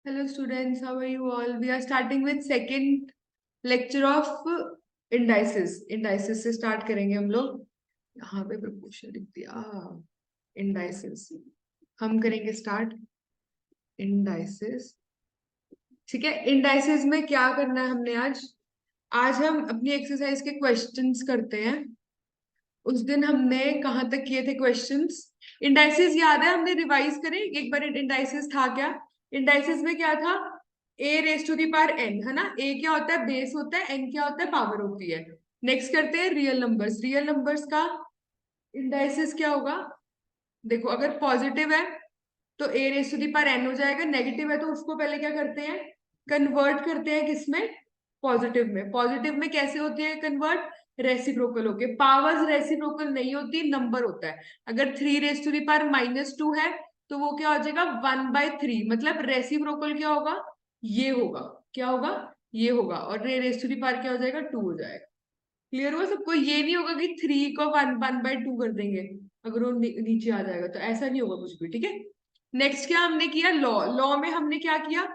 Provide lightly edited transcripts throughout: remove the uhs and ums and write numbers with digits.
Hello students, how are you all? We are starting with second lecture of indices. Indices से start करेंगे हम लोग. यहाँ पे proportion लिख दिया. Indices. हम करेंगे start. Indices. ठीक है. Indices में क्या करना है हमने आज? आज हम अपनी एक्सरसाइज के क्वेश्चंस करते हैं. उस दिन हमने कहाँ तक किए थे क्वेश्चंस? इंडाइसेस याद है? हमने रिवाइज करें एक बार. इंडाइसेस था क्या? इंडाइसेस में क्या था? A raise to the power n, है ना. ए क्या होता है? बेस होता है. एन क्या होता है? पावर होती है. नेक्स्ट करते हैं रियल नंबर्स. रियल नंबर्स का इंडाइसेस क्या होगा? देखो, अगर पॉजिटिव है तो a raise to the power n हो जाएगा. नेगेटिव है तो उसको पहले क्या करते हैं? कन्वर्ट करते हैं. किसमें? पॉजिटिव में. पॉजिटिव में कैसे होती है कन्वर्ट? रेसिप्रोकल होके. पावर्स रेसिप्रोकल नहीं होती, नंबर होता है. अगर 3 रेस टू दी पावर -2 है तो वो क्या हो जाएगा? 1/3. मतलब रेसिप्रोकल क्या होगा? ये होगा. क्या होगा? ये होगा. और रेस टू दी पावर क्या हो जाएगा? 2 हो जाएगा. क्लियर हुआ सबको? ये नहीं होगा कि 3 को 1/2 कर देंगे अगर वो नीचे आ जाएगा. तो ऐसा नहीं होगा कुछ भी. ठीक है. नेक्स्ट क्या हमने किया? लॉ. लॉ में हमने क्या किया?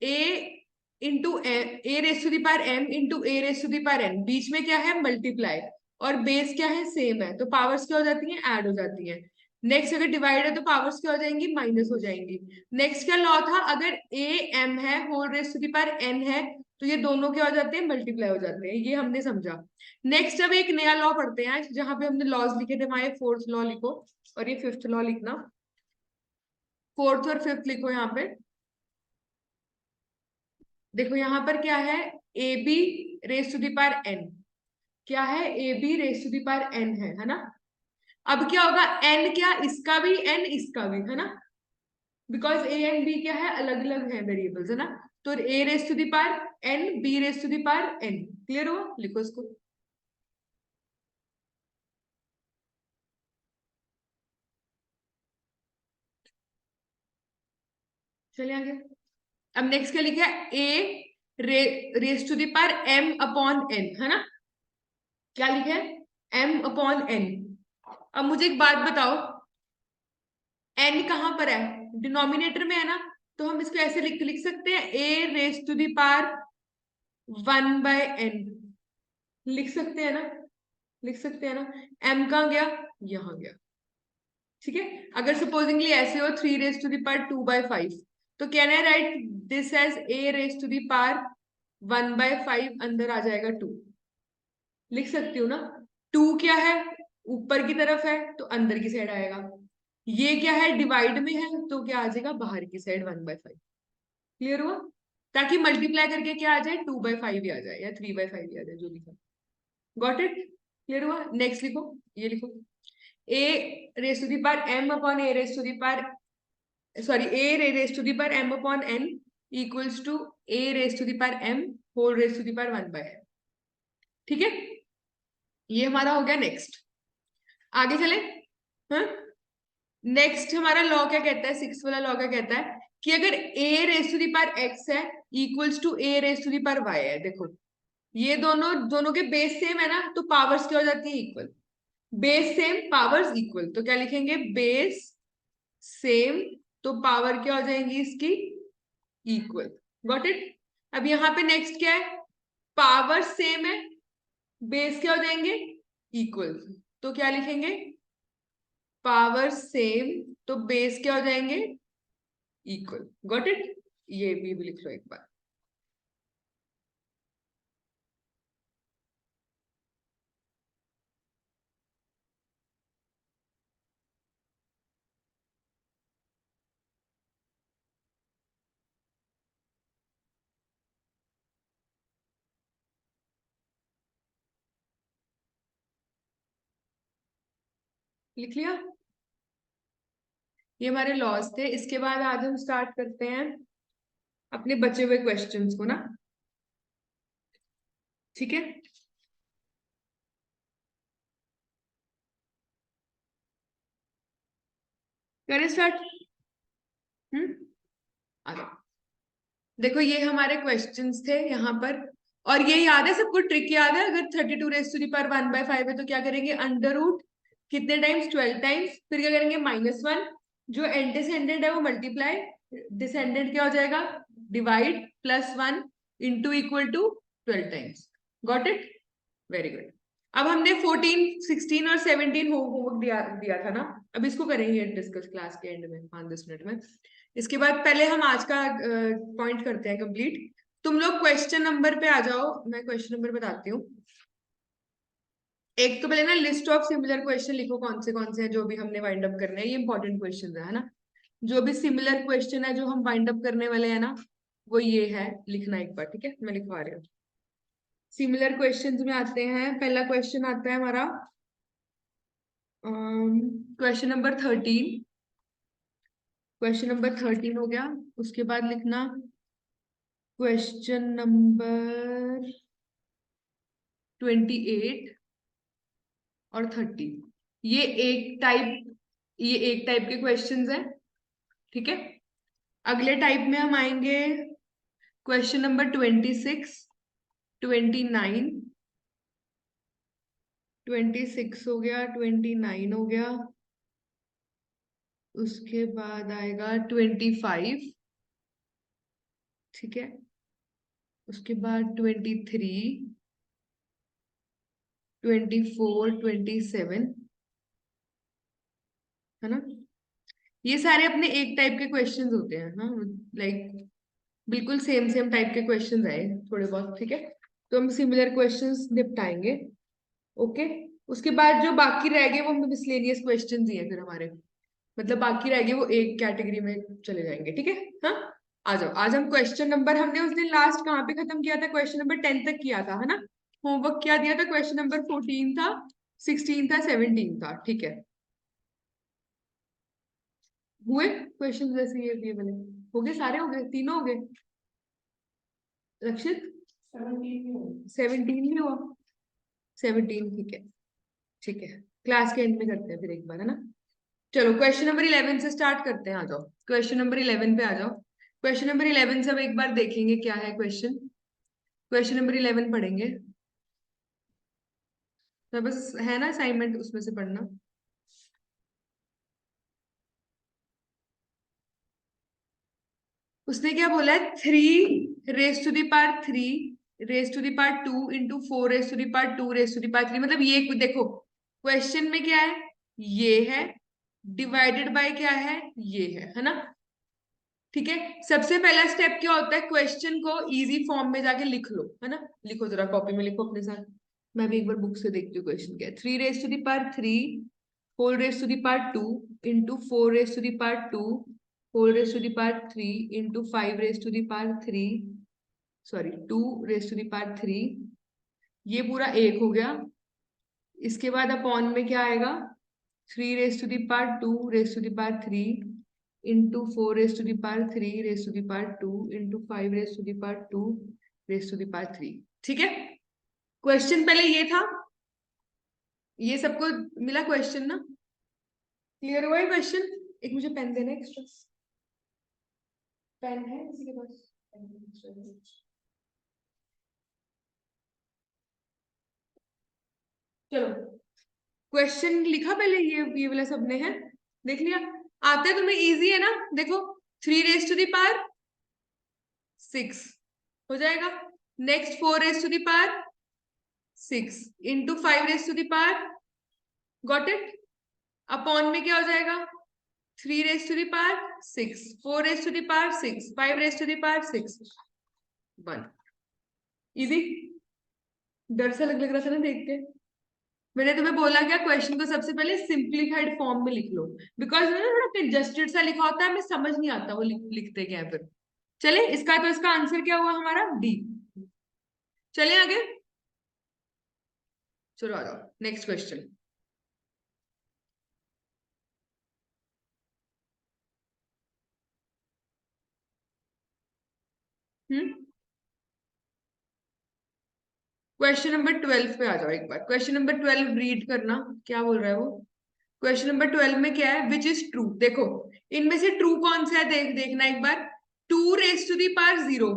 A into a raise to the power m into a raise to the power n. बीच में क्या है? मल्टीप्लाई. और बेस क्या है? सेम है. तो पावर्स क्या हो जाती हैं? ऐड हो जाती हैं. नेक्स्ट अगर डिवाइड है तो पावर्स क्या हो जाएंगी? माइनस हो जाएंगी. नेक्स्ट क्या लॉ था? अगर ए एम है whole raise to the power n है तो ये दोनों क्या हो जाते हैं? मल्टीप्लाई हो जाते हैं. ये हमने समझा. नेक्स्ट अब एक नया लॉ पढ़ते हैं जहां पे हमने लॉज लिखे थे. हमारे फोर्थ लॉ लिखो और ये फिफ्थ लॉ लिखना. फोर्थ और फिफ्थ लिखो यहाँ पे. देखो यहाँ पर क्या है? A b raise to the power n. क्या है? A b raise to the power n है ना. अब क्या होगा? एन क्या? इसका भी एन इसका भी, है ना. बिकॉज ए एंड बी क्या है? अलग अलग है वेरिएबल्स, है ना. तो a raise to the power n, b raise to the power n. Clear हुआ? लिखो इसको. चलिए आगे. अब नेक्स्ट क्या लिखा है? A raise to the power m upon n, है ना. क्या लिखा है? M upon n. अब मुझे एक बात बताओ, एन कहां पर है? डिनोमिनेटर में है ना. तो हम इसको ऐसे लिख लिख सकते हैं, a raise to the power 1/n. लिख सकते हैं ना. लिख सकते हैं ना. एम कहाँ गया? यहां गया. ठीक है. अगर सपोजिंगली ऐसे हो 3 रेस टू दी पावर 2/5 तो can I write this as a raise to the power 1/5. अंदर आ जाएगा 2. लिख सकती हूँ ना. 2 क्या है? ऊपर की तरफ है तो अंदर की साइड आएगा. ये क्या है? डिवाइड में है तो क्या आ जाएगा? बाहर की साइड 1/5. क्लियर हुआ? ताकि मल्टीप्लाई करके क्या आ जाए? 2/5 ही आ जाए या 3/5 ही आ जाए, जो लिखा. Got it? क्लियर हुआ? नेक्स्ट लिखो. ये लिखो. A raise to the power m upon a raise to the power, sorry, a raise to the power m upon n equals to a raise to the power m whole raise to the power 1/n. ठीक है. ये हमारा हो गया. Next आगे चले. हाँ. Next हमारा लॉ क्या कहता है? सिक्स वाला लॉ क्या कहता है? कि अगर a raise to the power x है equals to a raise to the power y है. देखो, ये दोनों दोनों के बेस सेम है ना, तो पावर्स क्या हो जाती है? Equal. Base same, powers equal. तो क्या लिखेंगे? बेस सेम तो पावर क्या हो जाएंगी इसकी? इक्वल. Got it? अब यहाँ पे नेक्स्ट क्या है? पावर सेम है, बेस क्या हो जाएंगे? इक्वल. तो क्या लिखेंगे? पावर सेम तो बेस क्या हो जाएंगे? इक्वल. Got it? ये भी लिख लो एक बार. लिख लिया? ये हमारे लॉस थे. इसके बाद आज हम स्टार्ट करते हैं अपने बचे हुए क्वेश्चंस को ना. ठीक है. करें स्टार्ट. हम्म. आ जाओ. देखो, ये हमारे क्वेश्चंस थे यहाँ पर. और ये याद है सबको? ट्रिक याद है? अगर 32 रेस टू दी पावर 1/5 है तो क्या करेंगे? अंडर रूट कितने टाइम्स? 12 टाइम्स. फिर क्या करेंगे? -1. जो एंटीसेंडेंट है वो मल्टीप्लाई. डिसेंडेंट क्या हो जाएगा? Divide +1 into equal to 12 times. Got it? Very good. अब हमने 14, 16 और 17 होमवर्क दिया था ना, अब इसको करेंगे डिस्कस क्लास के एंड में 5-10 मिनट में। इसके बाद पहले हम आज का पॉइंट करते हैं कंप्लीट। तुम लोग क्वेश्चन नंबर पे आ जाओ, मैं क्वेश्चन नंबर बताती हूँ। एक तो पहले ना लिस्ट ऑफ सिमिलर क्वेश्चन लिखो, कौन से हैं जो भी हमने वाइंड अप करने हैं। ये इंपॉर्टेंट क्वेश्चन है ना, जो भी सिमिलर क्वेश्चन है जो हम वाइंड अप करने वाले हैं ना, वो ये है, लिखना एक बार, ठीक है? मैं लिखवा रही हूँ। सिमिलर क्वेश्चंस में आते हैं, पहला क्वेश्चन आता है हमारा क्वेश्चन नंबर 13। क्वेश्चन नंबर 13 हो गया। उसके बाद लिखना क्वेश्चन नंबर 28 और 30। ये एक टाइप के क्वेश्चंस हैं, ठीक है? अगले टाइप में हम आएंगे क्वेश्चन नंबर 26, 29, 26 हो गया, 29 हो गया। उसके बाद आएगा 25, ठीक है? उसके बाद 23, 24, 27, है ना? ये सारे अपने एक टाइप के क्वेश्चंस होते हैं ना, लाइक बिल्कुल सेम सेम टाइप के क्वेश्चंस आए थोड़े बहुत, ठीक है? तो हम सिमिलर क्वेश्चंस निपटाएंगे, ओके? उसके बाद जो बाकी रह गए वो मिसलेनियस क्वेश्चंस ही है फिर हमारे, मतलब बाकी रह गए वो एक कैटेगरी में चले जाएंगे, ठीक है? हाँ, आ जाओ। आज हम क्वेश्चन नंबर, हमने उस दिन लास्ट कहाँ पे खत्म किया था? क्वेश्चन नंबर 10 तक किया था, है ना? होमवर्क क्या दिया था? क्वेश्चन नंबर 14 था, 16 था, 17 था, ठीक है? हुए क्वेश्चन जैसे ये वाले हो गए, सारे हो गए, तीनों हो गए। रक्षित 17 में हुआ, 17, ठीक है? ठीक है, क्लास के एंड में करते हैं फिर एक बार, है ना? चलो क्वेश्चन नंबर 11 से स्टार्ट करते हैं, आ जाओ क्वेश्चन नंबर 11 पे आ जाओ। क्वेश्चन नंबर 11 से अब एक बार देखेंगे क्या है क्वेश्चन। क्वेश्चन नंबर 11 पढ़ेंगे, तो बस है ना असाइनमेंट, उसमें से पढ़ना। उसने क्या बोला है? 3 raise to the power 3 raise to the power 2 into 4 raise to the power 2 raise to the power 3। मतलब ये देखो, क्वेश्चन में क्या है? ये है, डिवाइडेड बाय क्या है ना? ठीक है, सबसे पहला स्टेप क्या होता है? क्वेश्चन को इजी फॉर्म में जाके लिख लो, है ना? लिखो जरा, कॉपी में लिखो अपने साथ। मैं भी एक बार बुक से देखती हूँ क्वेश्चन क्या है। 3 raise to the power 3 whole raise to the power 2 into 4 raise to the power 2 whole raise to the power 3 into 5 raise to the power 3, sorry 2 raise to the power 3। ये पूरा एक हो गया। इसके बाद अपॉन में क्या आएगा? 3 raise to the power 2 raise to the power 3 into 4 raise to the power 3 raise to the power 2 into 5 raise to the power 2 raise to the power 3, ठीक है? क्वेश्चन पहले ये था, ये सबको मिला क्वेश्चन ना? क्लियर हुआ है क्वेश्चन? एक मुझे पेन देना एक्स्ट्रा, पेन है किसी के पास? चलो क्वेश्चन लिखा पहले, ये वाला सबने है, देख लिया? आता है तुम्हें? इजी है ना? देखो, 3 रेस टू दी पावर 6 हो जाएगा। Next 4 raise to the power 6 into 5 raise to the power, got it? Upon में क्या हो जाएगा? 3 raise to the power 6, 4 raise to the power 6, 5 raise to the power 6, 1। Easy? डर सा लग रहा था ना देख के? मैंने तुम्हें बोला क्या, क्वेश्चन को सबसे पहले सिंप्लीफाइड फॉर्म में लिख लो, बिकॉज ना थोड़ा कंजस्टेड सा लिखा होता है, हमें समझ नहीं आता वो लिखते क्या है फिर। चले, इसका आंसर क्या हुआ हमारा? डी। चले आगे, चलो आ जाओ नेक्स्ट क्वेश्चन। क्वेश्चन नंबर 12 पे आ जाओ एक बार। क्वेश्चन नंबर 12 रीड करना, क्या बोल रहा है वो? क्वेश्चन नंबर 12 में क्या है? Which is true. देखो, इनमें से ट्रू कौन सा है, देखना एक बार। 2 raise to the power 0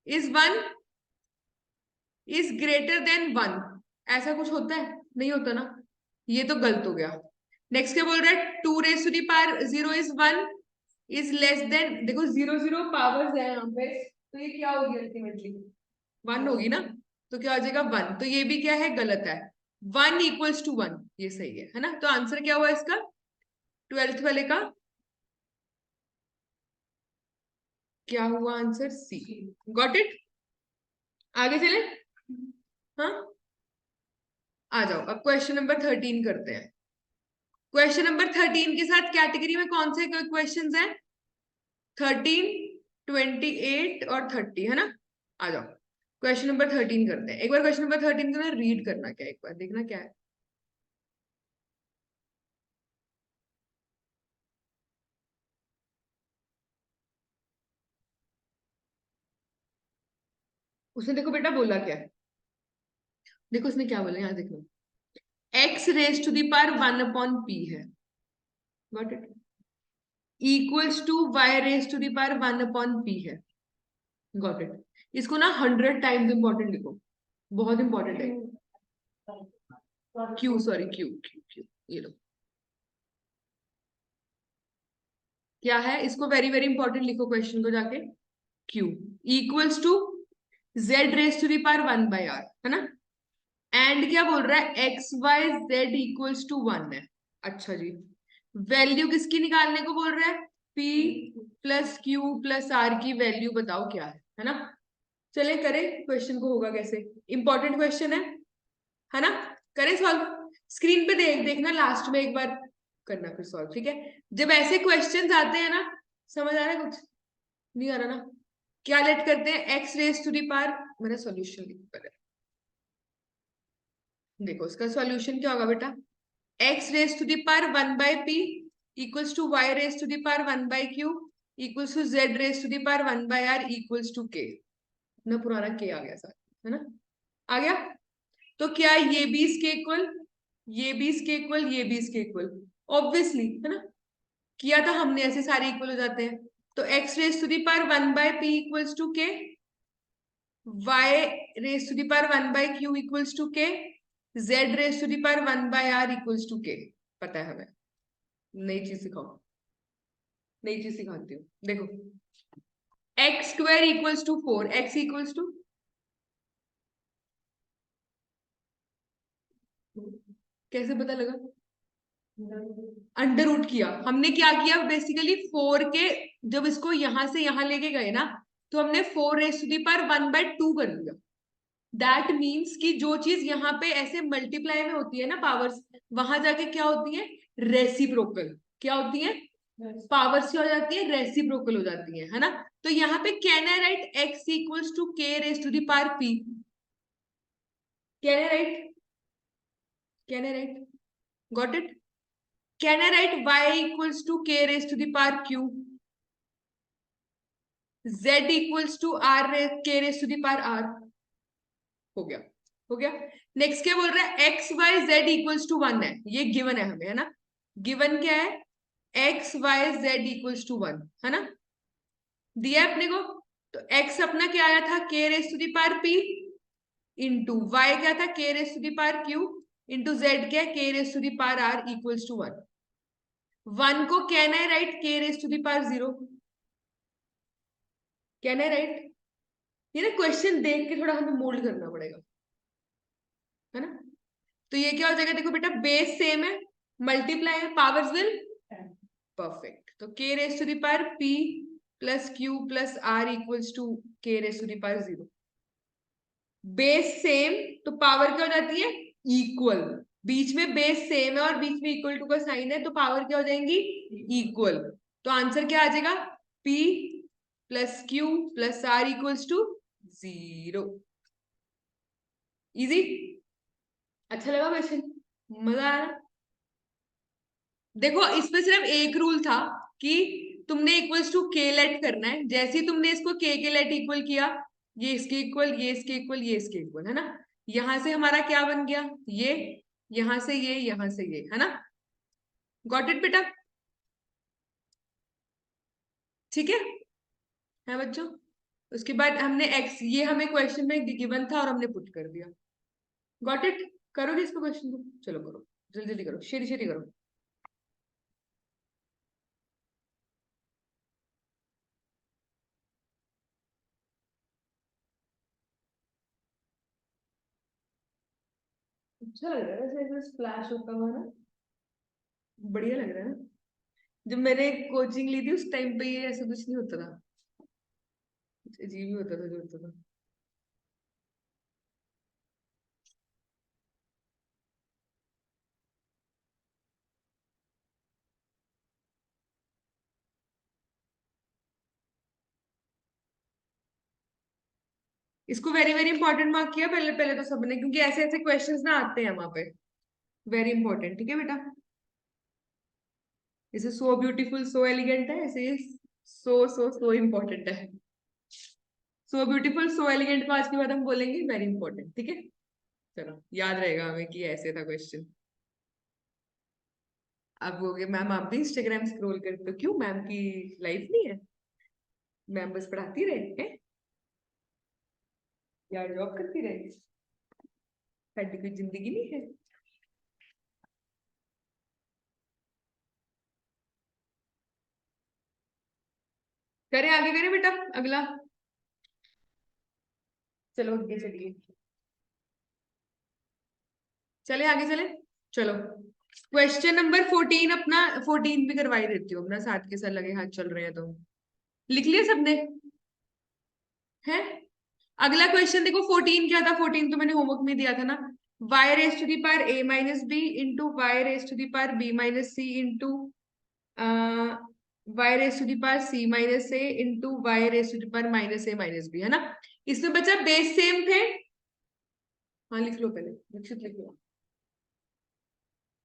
is 1 is greater than 1, ऐसा कुछ होता है? नहीं होता ना, ये तो गलत हो गया। नेक्स्ट क्या बोल रहा है? 2 raise to the power 0 is 1 is less than, देखो जीरो जीरो पावर्स है यहाँ पे, तो ये क्या होगी अल्टीमेटली, 1 होगी ना, तो क्या हो जाएगा 1, तो ये भी क्या है, गलत है। 1 इक्वल्स टू 1, ये सही है ना, तो आंसर क्या हुआ इसका, 12th वाले का क्या हुआ आंसर, सी। Got it. आगे चले। हाँ, आ जाओ अब क्वेश्चन नंबर 13 करते हैं। क्वेश्चन नंबर 13 के साथ कैटेगरी में कौन से क्वेश्चंस हैं, 13, 28 और 30, है ना। आ जाओ क्वेश्चन नंबर 13 करते हैं। एक बार क्वेश्चन नंबर 13 को ना रीड करना, क्या एक बार देखना क्या है। उसने देखो बेटा बोला क्या है, देखो उसने क्या बोला, यहाँ देखो, x raise to the power 1/p है, got it, equals to y raise to the power 1/p है, गॉट इट। इसको ना 100 टाइम्स इंपॉर्टेंट लिखो, बहुत इंपॉर्टेंट है। Q, sorry q q q, ये लो क्या है, इसको वेरी वेरी इंपॉर्टेंट लिखो क्वेश्चन को जाके। Q equals to z raise to the power 1/r, है ना। एंड क्या बोल रहा है, x y z equals to 1 है। अच्छा जी, वैल्यू किसकी निकालने को बोल रहा है, P plus q plus r की वैल्यू बताओ क्या है ना। चले करें क्वेश्चन को, होगा कैसे, इंपॉर्टेंट क्वेश्चन है ना। करें सॉल्व, स्क्रीन पे देखना लास्ट में एक बार करना फिर सॉल्व, ठीक है। जब ऐसे क्वेश्चंस आते हैं ना, समझ आ रहा है कुछ, नहीं आ रहा ना, क्या लेट करते हैं, x raise to the power, मेरा सॉल्यूशन लिख, देखो इसका सॉल्यूशन क्या होगा बेटा, x raise to the power 1/p equals to y raise to the power 1/q equals to z raise to the power 1/r equals to k, अपना पुराना k आ गया साथ, है ना, आ गया। तो क्या ये भी इसके इक्वल, ये भी इसके इक्वल, ये भी इसके इक्वल, ऑब्वियसली, है ना, किया था हमने, ऐसे सारे इक्वल हो जाते हैं। तो x raise to the power 1/p equals to k, y raise to the power 1/q equals to k, z raise to the power 1/r equals to k। पता है हमें, नई चीज सिखाओ, नई चीज सिखाती हूँ, देखो x square equals to 4, x equals to, कैसे पता लगा, अंडर रूट किया हमने, क्या किया बेसिकली 4 के, जब इसको यहां से यहां लेके गए ना, तो हमने 4 रेज टू दी पावर 1/2 कर दिया। दैट मीन्स कि जो चीज यहाँ पे ऐसे मल्टीप्लाई में होती है ना पावर्स, वहां जाके क्या होती है, रेसिप्रोकल, क्या होती है, पावर्स क्या हो जाती है, रेसिप्रोकल हो जाती है ना। तो यहाँ पे can I write x equals to k raise to the power p, can I write, can I write, got it. Can I write y equals to k raise to the power q, z equals to r k raise to the power r, हो गया, हो गया। Next क्या बोल रहा है, x y z equals to 1 है, ये गिवन है हमें, है ना, गिवन क्या है, x y z equals to 1, है ना, दिया है अपने को। तो एक्स अपना क्या आया था, k raise to the power p, into y क्या था, k raise to the power q, into z क्या है, k raise to the power r equals to 1। 1 को can I write k raise to the power 0, can I write, ये ना question देख के थोड़ा हमें मोल्ड करना पड़ेगा, है ना। तो ये क्या हो जाएगा, देखो बेटा बेस सेम है, मल्टीप्लाई है, पावर्स विल, परफेक्ट। तो k raise to the power p plus q plus r equals to k raise to the power 0, base same, तो पावर क्या हो जाती है, इक्वल, बीच में बेस सेम है और बीच में इक्वल टू का साइन है, तो पावर क्या हो जाएंगी, इक्वल। तो आंसर क्या आ जाएगा, P plus q plus r equals to 0। Easy, अच्छा लगा क्वेश्चन, मजा आ रहा। देखो इसमें सिर्फ एक रूल था कि तुमने इक्वल्स टू के लेट करना है, जैसे ही तुमने इसको के लेट इक्वल किया, ये इसके इक्वल, ये इसके इक्वल, ये इसके इक्वल, है ना। यहां से हमारा क्या बन गया, ये, यहां से ये, यहां से ये, है ना, गॉट इट बेटा, ठीक है बच्चों। उसके बाद हमने एक्स, ये हमें क्वेश्चन में गिवन था और हमने पुट कर दिया, गॉट इट। करोगे इसको क्वेश्चन को, चलो करो, जल्दी जल्दी करो, शेरी शेरी करो। अच्छा लग रहा है वैसे ऐसे स्प्लैश होता हुआ ना, बढ़िया लग रहा है ना। जब मैंने कोचिंग ली थी उस टाइम पे ये ऐसा कुछ नहीं होता था, कुछ अजीब ही होता था जो होता था। इसको वेरी वेरी इंपॉर्टेंट मार्क किया पहले पहले तो सबने, क्योंकि ऐसे ऐसे क्वेश्चंस ना आते हैं वहां पे। वेरी इंपॉर्टेंट, ठीक है बेटा। जैसे सो ब्यूटीफुल सो एलिगेंट है, ऐसे ये सो इम्पोर्टेंट है। सो ब्यूटीफुल सो एलिगेंट को आज के बाद हम बोलेंगे वेरी इंपॉर्टेंट, ठीक है। चलो याद रहेगा हमें कि ऐसे था क्वेश्चन। अब हो गए मैम, आप भी इंस्टाग्राम स्क्रॉल करते हो, क्यों मैम की लाइफ नहीं है? मैम बस पढ़ाती रहे हैं या जॉब करती रहे? साਡੀ कोई जिंदगी नहीं है? करें आगे, करें बेटा अगला। चलो आगे चलिए, चले आगे चले। चलो क्वेश्चन नंबर 14 अपना, 14 भी करवाई देती हूँ अपना, साथ के साथ लगे हाथ चल रहे हैं तो। लिख लिया सबने? है। अगला क्वेश्चन देखो, 14 क्या था? 14 तो मैंने होमवर्क में दिया था ना। Y raise to the power a minus b into y raise to the power b minus c into y raise to the power c minus a into y raise to the power minus a minus b, है ना। इसमें बचा base same थे। हाँ लिख लो पहले, लक्षित लिख लो।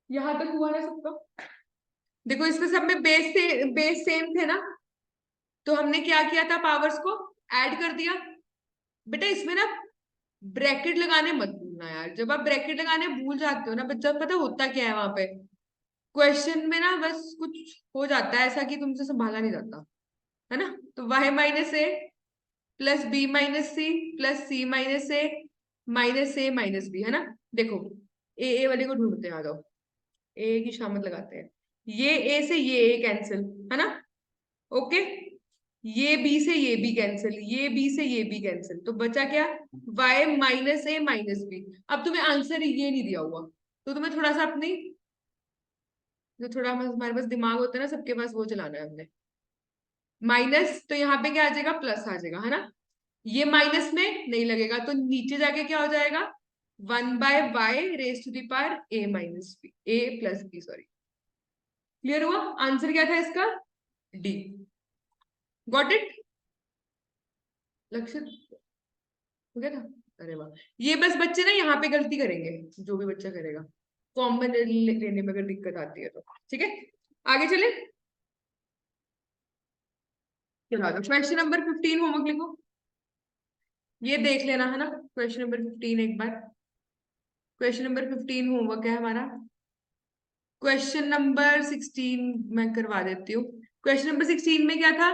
यहां तक हुआ ना सबका? देखो इसमें सब में बेस सेम थे ना, तो हमने क्या किया था, पावर्स को ऐड कर दिया। बेटा इसमें ना ब्रैकेट लगाने मत भूलना यार, जब आप ब्रैकेट लगाने भूल जाते हो ना बच्चा, पता होता क्या है वहां पे क्वेश्चन में ना, बस कुछ हो जाता है ऐसा कि तुमसे संभाला नहीं जाता, है ना। तो y minus a plus b minus c plus c minus a minus b, है ना। देखो ए वाले को ढूंढते हैं, आ जाओ। ए की शामत लगाते हैं। ये ए से ये ए कैंसिल, है ना। ओके। ये बी से ये बी कैंसिल, ये बी से ये बी कैंसिल, तो बचा क्या? Y minus a minus B. अब तुम्हें आंसर ये नहीं दिया हुआ, तो तुम्हें थोड़ा सा अपनी, जो थोड़ा हमारे पास दिमाग होता है ना सबके पास, वो चलाना है हमने। माइनस तो यहाँ पे क्या आ जाएगा, प्लस आ जाएगा, है ना। ये माइनस में नहीं लगेगा, तो नीचे जाके क्या हो जाएगा, 1/y raise to the power a minus b, a plus b, sorry. Clear हुआ? आंसर क्या था इसका? डी। Got it? लक्षित हो गया था? अरे वाह। ये बस बच्चे ना यहाँ पे गलती करेंगे, जो भी बच्चा करेगा कॉमन लेने में अगर दिक्कत आती है तो, ठीक है। आगे चले। चलो क्वेश्चन नंबर 15 होमवर्क लिखो। ये देख लेना, है ना, क्वेश्चन नंबर 15 एक बार। क्वेश्चन नंबर 15 होमवर्क है हमारा। क्वेश्चन नंबर 16 मैं करवा देती हूँ। क्वेश्चन नंबर 16 में क्या था?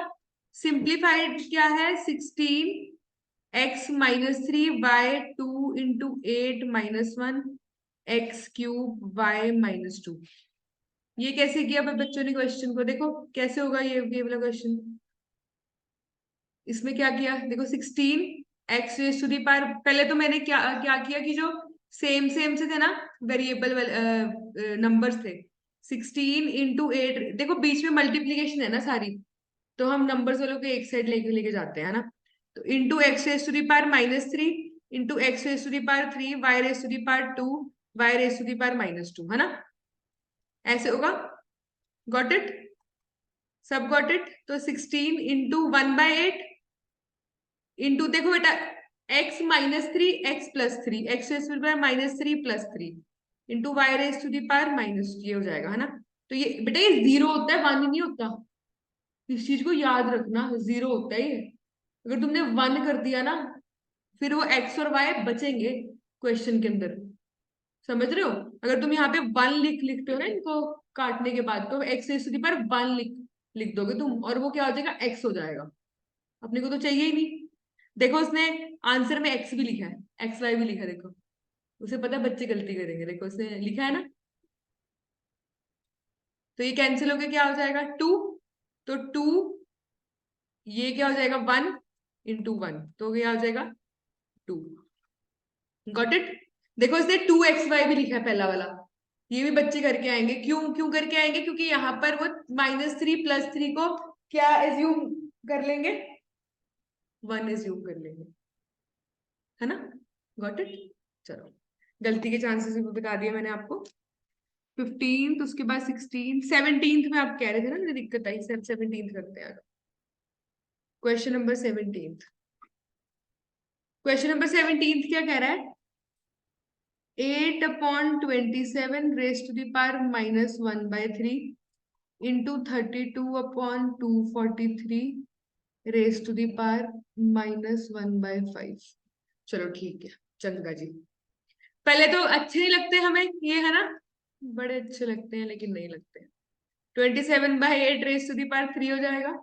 सिंप्लीफाइड क्या है? 16x-3 y 2 into 8-1 x³ y-2। ये कैसे किया भाई बच्चों ने? क्वेश्चन को देखो कैसे होगा ये वाला क्वेश्चन। इसमें क्या किया देखो, 16 x⁴, पहले तो मैंने क्या क्या किया कि जो सेम सेम से थे ना, वेरिएबल नंबर्स थे। 16 × 8, देखो बीच में मल्टीप्लीकेशन है ना सारी, तो हम नंबर्स वालों को एक साइड लेके लेके जाते हैं, है ना। तो into x⁻³ into x⁻3 y⁻2 y⁻2 है ना, ऐसे होगा। Got it? सब गॉट इट? तो 16 इंटू 1/8 इंटू, देखो बेटा, x-3 x+3 x⁻³ -3 + 3 into y⁻⁻, ये हो जाएगा, है ना। तो ये बेटा ये जीरो होता है, वन नहीं होता। इस चीज को याद रखना, जीरो होता है ये। अगर तुमने वन कर दिया ना, फिर वो एक्स और वाई बचेंगे क्वेश्चन के अंदर, समझ रहे हो। अगर तुम यहाँ पे वन लिखते हो ना इनको काटने के बाद, तो x⁻1 लिख लिख दोगे तुम, और वो क्या हो जाएगा, एक्स हो जाएगा। अपने को तो चाहिए ही नहीं। देखो उसने आंसर में एक्स भी लिखा है, एक्स वाई भी लिखा है, देखो उसे पता है बच्चे गलती करेंगे, देखो उसने लिखा है ना। तो ये कैंसिल होके क्या हो जाएगा, टू। तो टू, ये क्या हो जाएगा, 1 × 1, तो ये आ जाएगा 2। Got it? देखो इसने 2xy भी लिखा है पहला वाला, ये भी बच्चे करके आएंगे। क्यों क्यों करके आएंगे? क्योंकि यहाँ पर वो -3 +3 को क्या एज्यूम कर लेंगे? 1 एज्यूम कर लेंगे, है ना? Got it? चलो, गलती के चांसेस भी बता दिए मैंने आपको। 15th, उसके बाद 16, 17th में आप कह रहे थे ना, मुझे दिक्कत आई। 17th करते हैं। Question number 17। क्वेश्चन नंबर 17 क्या कह रहा है? 8/27 raised to the power -1/3 into 32/243 raised to the power -1/5। चलो ठीक है, चंद्रा जी। पहले तो अच्छे नहीं लगते हमें ये, है ना? बड़े अच्छे लगते हैं लेकिन नहीं लगते। 27/8 रेस टू दी पावर 3 हो जाएगा,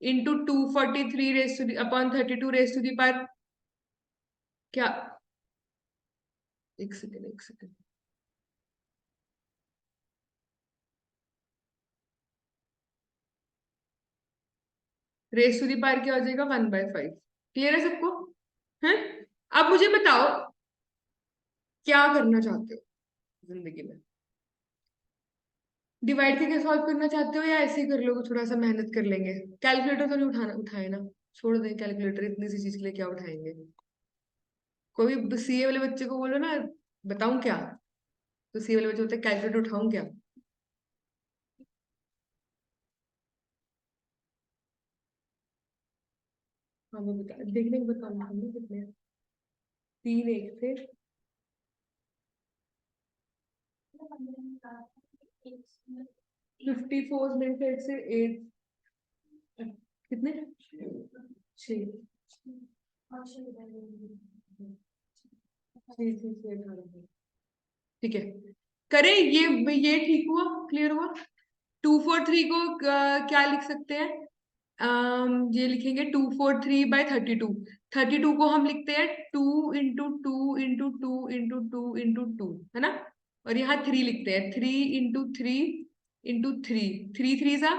into 243 raise to the upon 32 raise to the power क्या? एक सेकेंड, एक second. Raise to the power क्या हो जाएगा? 1/5। क्लियर है सबको? है? अब मुझे बताओ, क्या करना चाहते हो जिंदगी में? डिवाइड करके सॉल्व करना चाहते हो या ऐसे ही कर लोगे, थोड़ा सा मेहनत कर लेंगे? कैलकुलेटर तो नहीं उठाना, उठाए ना? छोड़ दें कैलकुलेटर, इतनी सी चीज के लिए क्या उठाएंगे? कोई सीए वाले बच्चे को बोलो ना, बताऊं क्या? तो सीए वाले बच्चे बोलते हैं कैलकुलेटर उठाऊं क्या? हाँ वो बता, देखने को बताऊँ हमने कितने हैं? 3 1 से 54 में से 8 कितने? 6 ठीक है। करें ये ठीक हुआ? क्लियर हुआ? 243 को क्या लिख सकते हैं? ये लिखेंगे 243/32। 32 को हम लिखते हैं 2 × 2 × 2 × 2 × 2, है ना? और यहाँ 3 लिखते हैं 3 × 3 × 3। 3 3 जा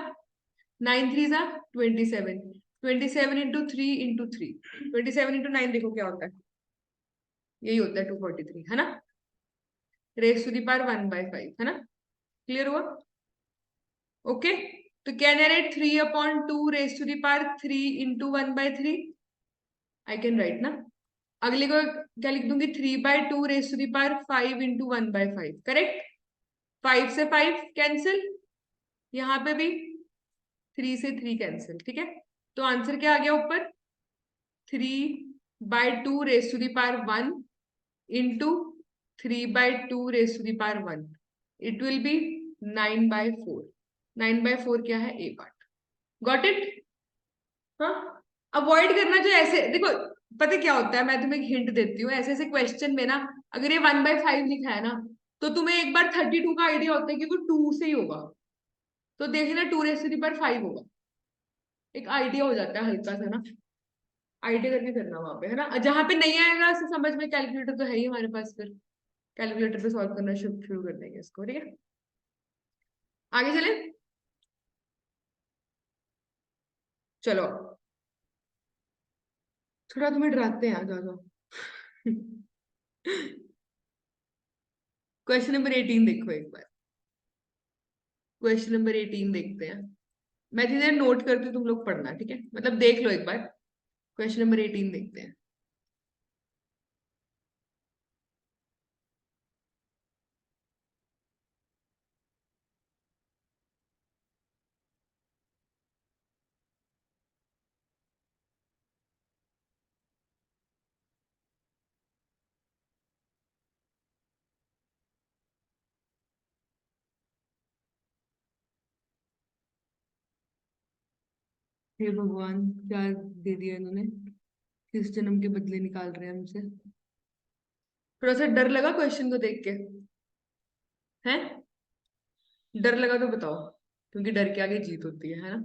9 3 जा 27। 27 × 3 × 3। 27 × 9 देखो क्या होता है? यही होता है 243, है ना? रेस टू दी पावर 1/5, है ना? क्लियर हुआ? ओके। तो can I write 3/2 raise to the power 3 × 1/3? I can write ना? अगले को क्या लिख दूंगी? 3/2 raise to the power 5 × 1/5। Correct? 5 से 5 कैंसिल, यहाँ पे भी 3 से 3 कैंसिल। ठीक है, तो आंसर क्या आ गया ऊपर? 3/2 raise to the power 1 into 3/2 raise to the power 1। It will be 9/4। 9/4 क्या है? A part. Got it? हाँ। अवॉइड करना जो ऐसे देखो, पता क्या होता है, मैं तुम्हें एक हिंट देती हूँ। ऐसे ऐसे क्वेश्चन में ना, अगर ये 1/5 लिखा है ना, तो तुम्हें एक बार 32 का आइडिया होता है कि वो 2 से ही होगा, तो देखना 2 रेस टू दी पावर 5 होगा। एक आइडिया हो जाता है हल्का सा ना, आइडिया करके करना वहां पे, है ना? जहां पे नहीं आएगा ऐसे समझ में, कैलकुलेटर तो है ही हमारे पास, फिर कैलकुलेटर पे सॉल्व करना शुरू शुरू कर देंगे इसको। ठीक है, आगे चले। चलो, थोड़ा तुम्हें डराते हैं, आ जाओ जाओ। क्वेश्चन नंबर 18 देखो एक बार। क्वेश्चन नंबर 18 देखते हैं। मैं धीरे नोट करती हूँ, तुम लोग पढ़ना, ठीक है? मतलब देख लो एक बार। क्वेश्चन नंबर 18 देखते हैं। हे भगवान, क्या दे दिया इन्होंने? किस जन्म के बदले निकाल रहे हैं हमसे? थोड़ा सा डर लगा क्वेश्चन को देख के? है? डर लगा तो बताओ, क्योंकि डर के आगे जीत होती है ना?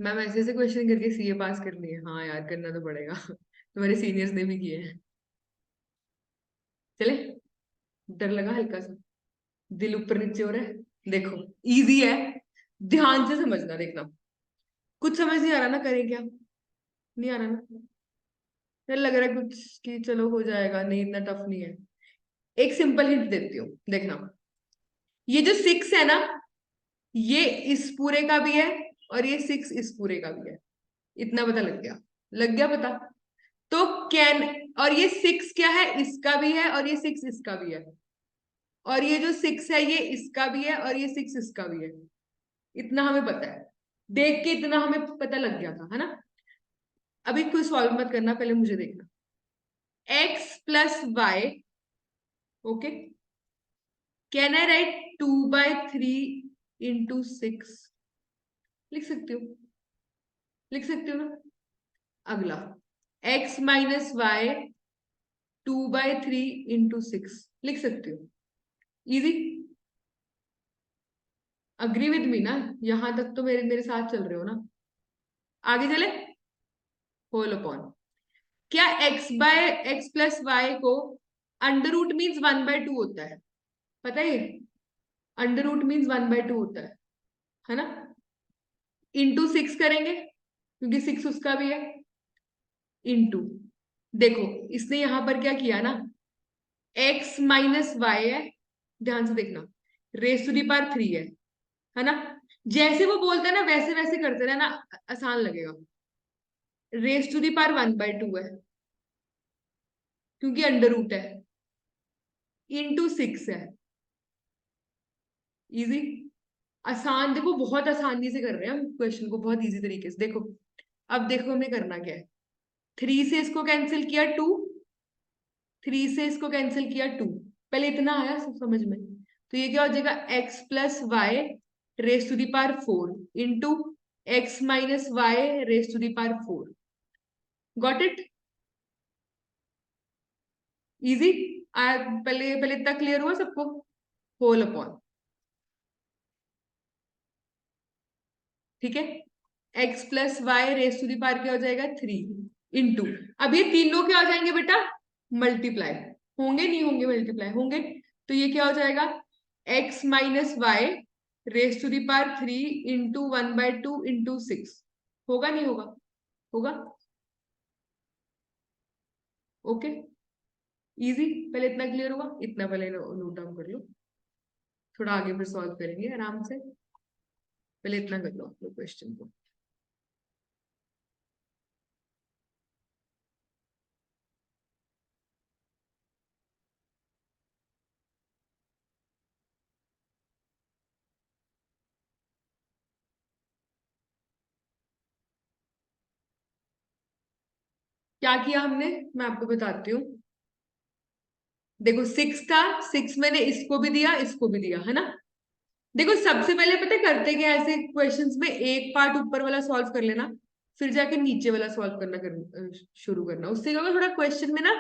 मैम ऐसे ऐसे क्वेश्चन करके सीए पास करनी है? हाँ यार, करना तो पड़ेगा। तुम्हारे सीनियर्स ने भी किए हैं। चले, डर लगा हल्का सा? दिल ऊपर नीचे हो रहा है? देखो, इजी है, ध्यान से समझना। देखना, कुछ समझ नहीं आ रहा ना, करें क्या? नहीं आ रहा ना? यार लग रहा है कुछ कि चलो हो जाएगा, नहीं इतना टफ नहीं है। एक सिंपल हिंट देती हूँ, देखना। ये जो 6 है ना, ये इस पूरे का भी है और ये 6 इस पूरे का भी है। इतना पता लग गया? लग गया पता? तो कैन, और ये 6 क्या है, इसका भी है और ये 6 इसका भी है। और ये जो 6 है ये इसका भी है और ये 6 इसका भी है। इतना हमें पता है, देख के इतना हमें पता लग गया था, है ना। अभी कोई सॉल्व मत करना, पहले मुझे देखना। x+y, okay, can I right 2/3 into 6? लिख सकती हो, लिख सकती हो ना। अगला, x-y 2/3 इंटू 6, लिख सकती हो। इजी। अग्री विद मी ना, यहां तक तो मेरे मेरे साथ चल रहे हो ना। आगे चले। होल अपॉन, क्या x+y को अंडर रूट मीन्स 1/2 होता है? पता है? अंडर रूट मीन्स 1/2 होता है ना। इंटू 6 करेंगे क्योंकि 6 उसका भी है। इंटू, देखो इसने यहां पर क्या किया ना, x-y है, ध्यान से देखना, रेस टू दी पावर 3 है ना। जैसे वो बोलते हैं ना वैसे वैसे करते रहना, आसान लगेगा। रेस टू दी पावर 1/2 है क्योंकि अंडर रूट है, इंटू 6 है। इजी, आसान, देखो बहुत आसानी से कर रहे हैं हम क्वेश्चन को, बहुत इजी तरीके से। देखो अब देखो हमें करना क्या है। 3 से इसको कैंसिल किया 2, 3 से इसको कैंसिल किया 2। पहले इतना आया सब समझ में, तो ये क्या हो जाएगा, x+y raise to the power 4 into x-y raise to the power 4। Got it? Easy. पहले पहले इतना क्लियर हुआ सबको? होल अपॉन, ठीक है, x+y raise to the power क्या हो जाएगा, 3 इंटू, अब ये तीनों क्या हो जाएंगे बेटा, मल्टीप्लाई होंगे, नहीं होंगे, मल्टीप्लाई होंगे। तो ये क्या हो जाएगा, x-y raise to the power 3 into 1/2 into 6। होगा नहीं होगा? होगा। Okay, easy. पहले इतना क्लियर हुआ, इतना पहले नोट डाउन कर लो, थोड़ा आगे फिर सॉल्व करेंगे आराम से। पहले इतना कर लो क्वेश्चन को। क्या किया हमने, मैं आपको बताती हूँ। देखो 6 था, 6 मैंने इसको भी दिया इसको भी दिया, है ना। देखो सबसे पहले पता है करते क्या, ऐसे क्वेश्चंस में एक पार्ट ऊपर वाला सॉल्व कर लेना, फिर जाके नीचे वाला सॉल्व करना शुरू करना। उससे क्या होगा, थोड़ा क्वेश्चन में ना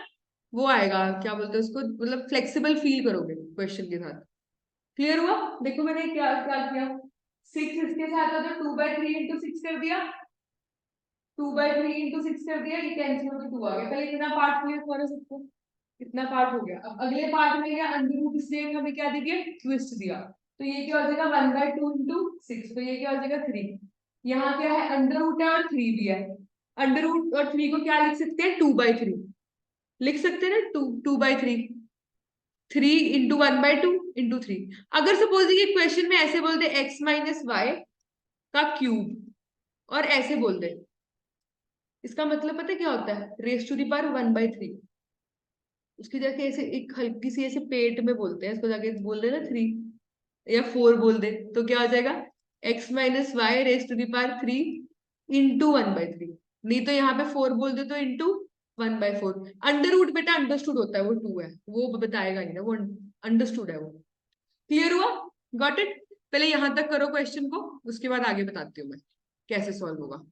वो आएगा, क्या बोलते हैं उसको, मतलब फ्लेक्सिबल फील करोगे क्वेश्चन के साथ। क्लियर हुआ? देखो मैंने क्या क्या किया, 6 इसके साथ था तो 2/3 इंटू 6 कर दिया, 2/3 इंटू 6 कर दिया, ये कैंसिल होकर 2 आ गया। पहले इतना पार्ट क्लियर करो सबको, इतना पार्ट हो गया। अब अगले पार्ट में क्या, अंडर रूट इसने हमें क्या दे दिया, ट्विस्ट दिया। तो ये क्या हो जाएगा, 1/2 इंटू 6, तो ये क्या हो जाएगा 3। यहाँ क्या है, अंडर रूट है और 3 भी है। अंडर रूट और 3 को क्या लिख सकते हैं, 2/3 लिख सकते हैं ना, 2/3, 3 इंटू 1/2 इंटू 3। अगर सपोज ये क्वेश्चन में ऐसे बोल दे x-y का क्यूब, और ऐसे बोल दे, इसका मतलब पता है क्या होता है, रेस टू दी पावर 1/3। उसकी जगह ऐसे एक हल्की सी ऐसे पेट में बोलते हैं इसको, जाके बोल दे ना 3 या 4 बोल दे, तो क्या हो जाएगा, x-y raise to the power 3 into 1/3। नहीं तो यहाँ पे 4 बोल दे तो इंटू 1/4। अंडर रूट बेटा अंडरस्टूड होता है, वो 2 है, वो बताएगा नहीं ना, वो अंडरस्टूड है वो। क्लियर हुआ? Got it? पहले यहां तक करो क्वेश्चन को, उसके बाद आगे बताती हूँ मैं कैसे सॉल्व होगा।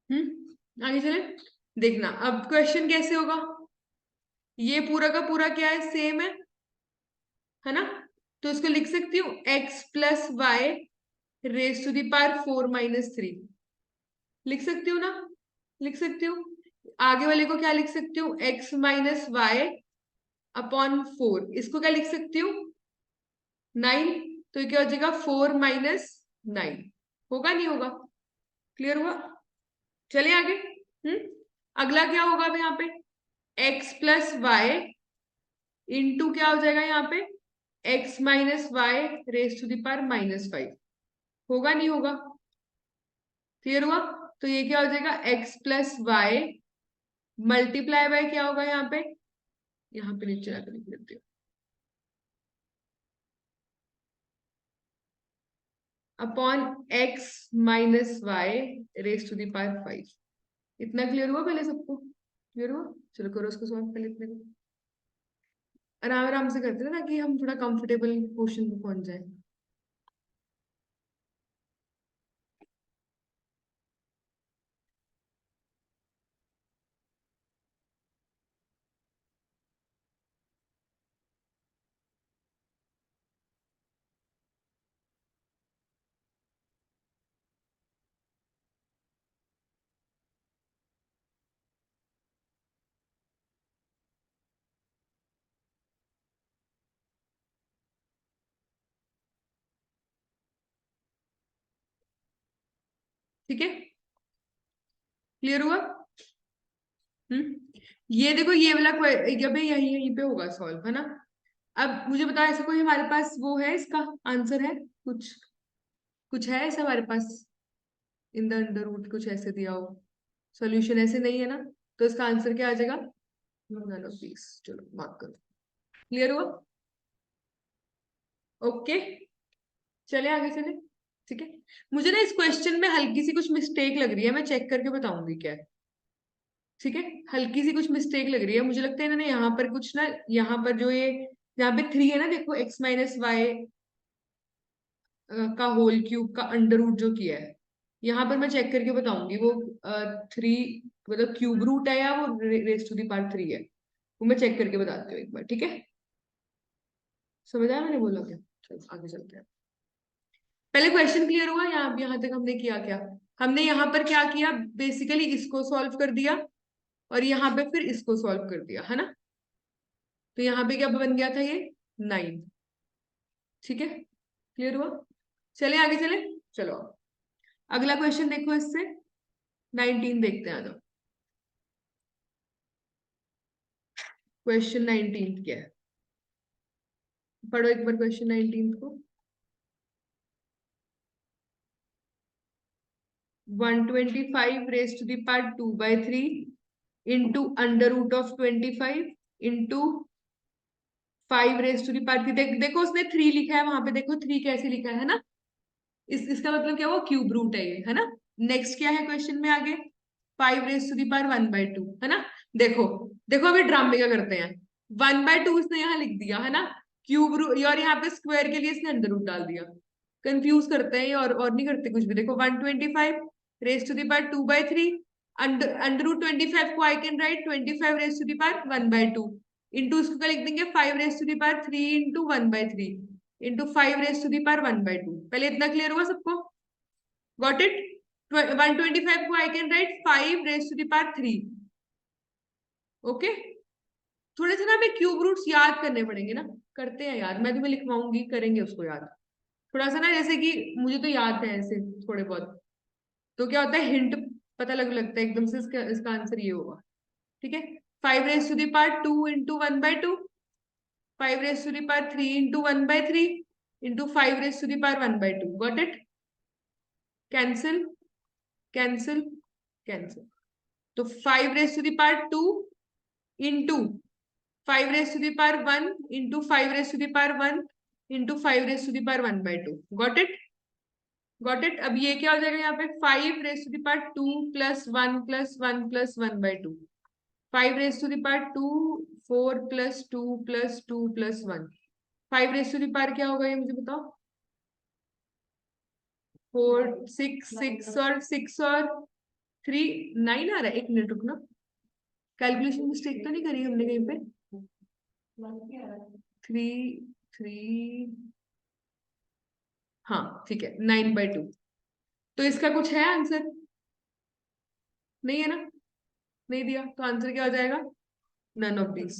आगे चले, देखना अब क्वेश्चन कैसे होगा। ये पूरा का पूरा क्या है, सेम है ना। तो इसको लिख सकती हूँ x plus y raise to the power 4 - 3, लिख सकती हूँ ना, लिख सकती हूँ। आगे वाले को क्या लिख सकती हूँ, x माइनस वाई अपॉन 4, इसको क्या लिख सकती हूँ 9। तो ये क्या हो जाएगा 4 - 9, होगा नहीं होगा, क्लियर हुआ। चलिए आगे। अगला क्या होगा अब यहाँ पे, x प्लस वाई इंटू क्या हो जाएगा यहाँ पे x minus y raise to the power -5, होगा नहीं होगा, क्लियर हुआ। तो ये क्या हो जाएगा x plus y multiply by क्या होगा यहाँ पे नीचे आकर लिख लेते हो, upon x minus y raise to the power 5। इतना क्लियर हुआ पहले सबको, क्लियर हुआ। चलो करो उसको सॉल्व पहले इतने को, आराम आराम से करते हैं ना, कि हम थोड़ा कंफर्टेबल क्वेश्चन पे पहुंच जाए। ठीक है, क्लियर हुआ। ये देखो ये वाला अबे यही यहीं पे होगा सॉल्व, है ना। अब मुझे बताओ ऐसा कोई हमारे पास वो है, इसका आंसर है कुछ, कुछ है ऐसा हमारे पास, इन द अंडर रूट कुछ ऐसे दिया हो, सॉल्यूशन ऐसे नहीं है ना। तो इसका आंसर क्या आ जाएगा, नन ऑफ दीस। चलो मार्क करो, क्लियर हुआ। ओके, चले आगे चले। ठीक है, मुझे ना इस क्वेश्चन में हल्की सी कुछ मिस्टेक लग रही है, मैं चेक करके बताऊंगी क्या है। ठीक है, हल्की सी कुछ मिस्टेक लग रही है, मुझे लगता है इन्होंने यहाँ पर कुछ ना, यहाँ पर जो ये यहाँ पे 3 है ना, देखो x माइनस वाई का होल क्यूब का अंडर रूट जो किया है, यहाँ पर मैं चेक करके बताऊंगी वो 3 मतलब क्यूब रूट है या वो रेस टू दी पावर 3 है, वो मैं चेक करके बताती हूँ एक बार, ठीक है। समझ आया मैंने बोला क्या। चलो आगे चलते हैं। पहले क्वेश्चन क्लियर हुआ, यहाँ तक हमने किया क्या, हमने यहाँ पर क्या किया, बेसिकली इसको सॉल्व कर दिया और यहाँ पे फिर इसको सॉल्व कर दिया, है ना। तो यहाँ पे क्या बन गया था, ये 9। ठीक है, क्लियर हुआ। चले आगे चले, चलो अगला क्वेश्चन देखो, इससे 19 देखते हैं, आ जाओ। क्वेश्चन 19 क्या है, पढ़ो एक बार क्वेश्चन 19 को। 125 raise to the power 2/3 into under root of 25 into 5 raise to the power 3। देखो उसने 3 लिखा है वहां पे, देखो 3 कैसे लिखा है ना। इसका मतलब क्या, वो क्यूब रूट है ये, है ना। नेक्स्ट क्या है क्वेश्चन में आगे, 5 रेस टू दी पावर 1/2, है ना। देखो देखो अभी ड्रामे का करते हैं, 1/2 इसने यहाँ लिख दिया, है ना। क्यूब रूट और यहाँ पे स्क्वायर के लिए इसने अंडर रूट डाल दिया, कंफ्यूज करते हैं ये, और नहीं करते कुछ भी। देखो 125 raise to the power 2/3, under root 25 को I can write 25 raise to the power 1/2 into इसको क्या लिख देंगे 5 raise to the power 3 into 1/3 into 5 raise to the power 1/2। पहले इतना क्लियर हुआ सबको, गॉट इट। 125 को I can write 5 raise to the power 3। Okay, थोड़े से ना हमें क्यूब रूट्स याद करने पड़ेंगे ना, करते हैं यार, मैं तुम्हें लिखवाऊंगी, करेंगे उसको याद। थोड़ा सा ना, जैसे कि मुझे तो याद है ऐसे थोड़े बहुत, तो क्या होता है हिंट पता लगता है एकदम से, इसका आंसर ये होगा। ठीक है, 5 raise to the power 2 into 1/2, 5 raise to the power 3 into 1/3 into 5 raise to the power 1/2, got it. Cancel cancel cancel. तो 5 raise to the power 2 into 5 raise to the power 1 into 5 raise to the power 1 into 5 raise to the power 1/2, got it. Got it. अब ये क्या हो जाएगा यहाँ पे, 5 raise to the power 2 plus 1 plus 1 plus 1/2, 5 raise to the power 2, 4 plus 2 plus 2 plus 1, 5 raise to the power क्या होगा ये मुझे बताओ, 4 6 6 और 6 और 3 9 आ रहा है, एक मिनट रुकना, कैलकुलेशन मिस्टेक तो नहीं करी हमने कहीं पे? 3 3, हाँ ठीक है, 9/2। तो इसका कुछ है आंसर? नहीं है ना, नहीं दिया, तो आंसर क्या हो जाएगा? None of these.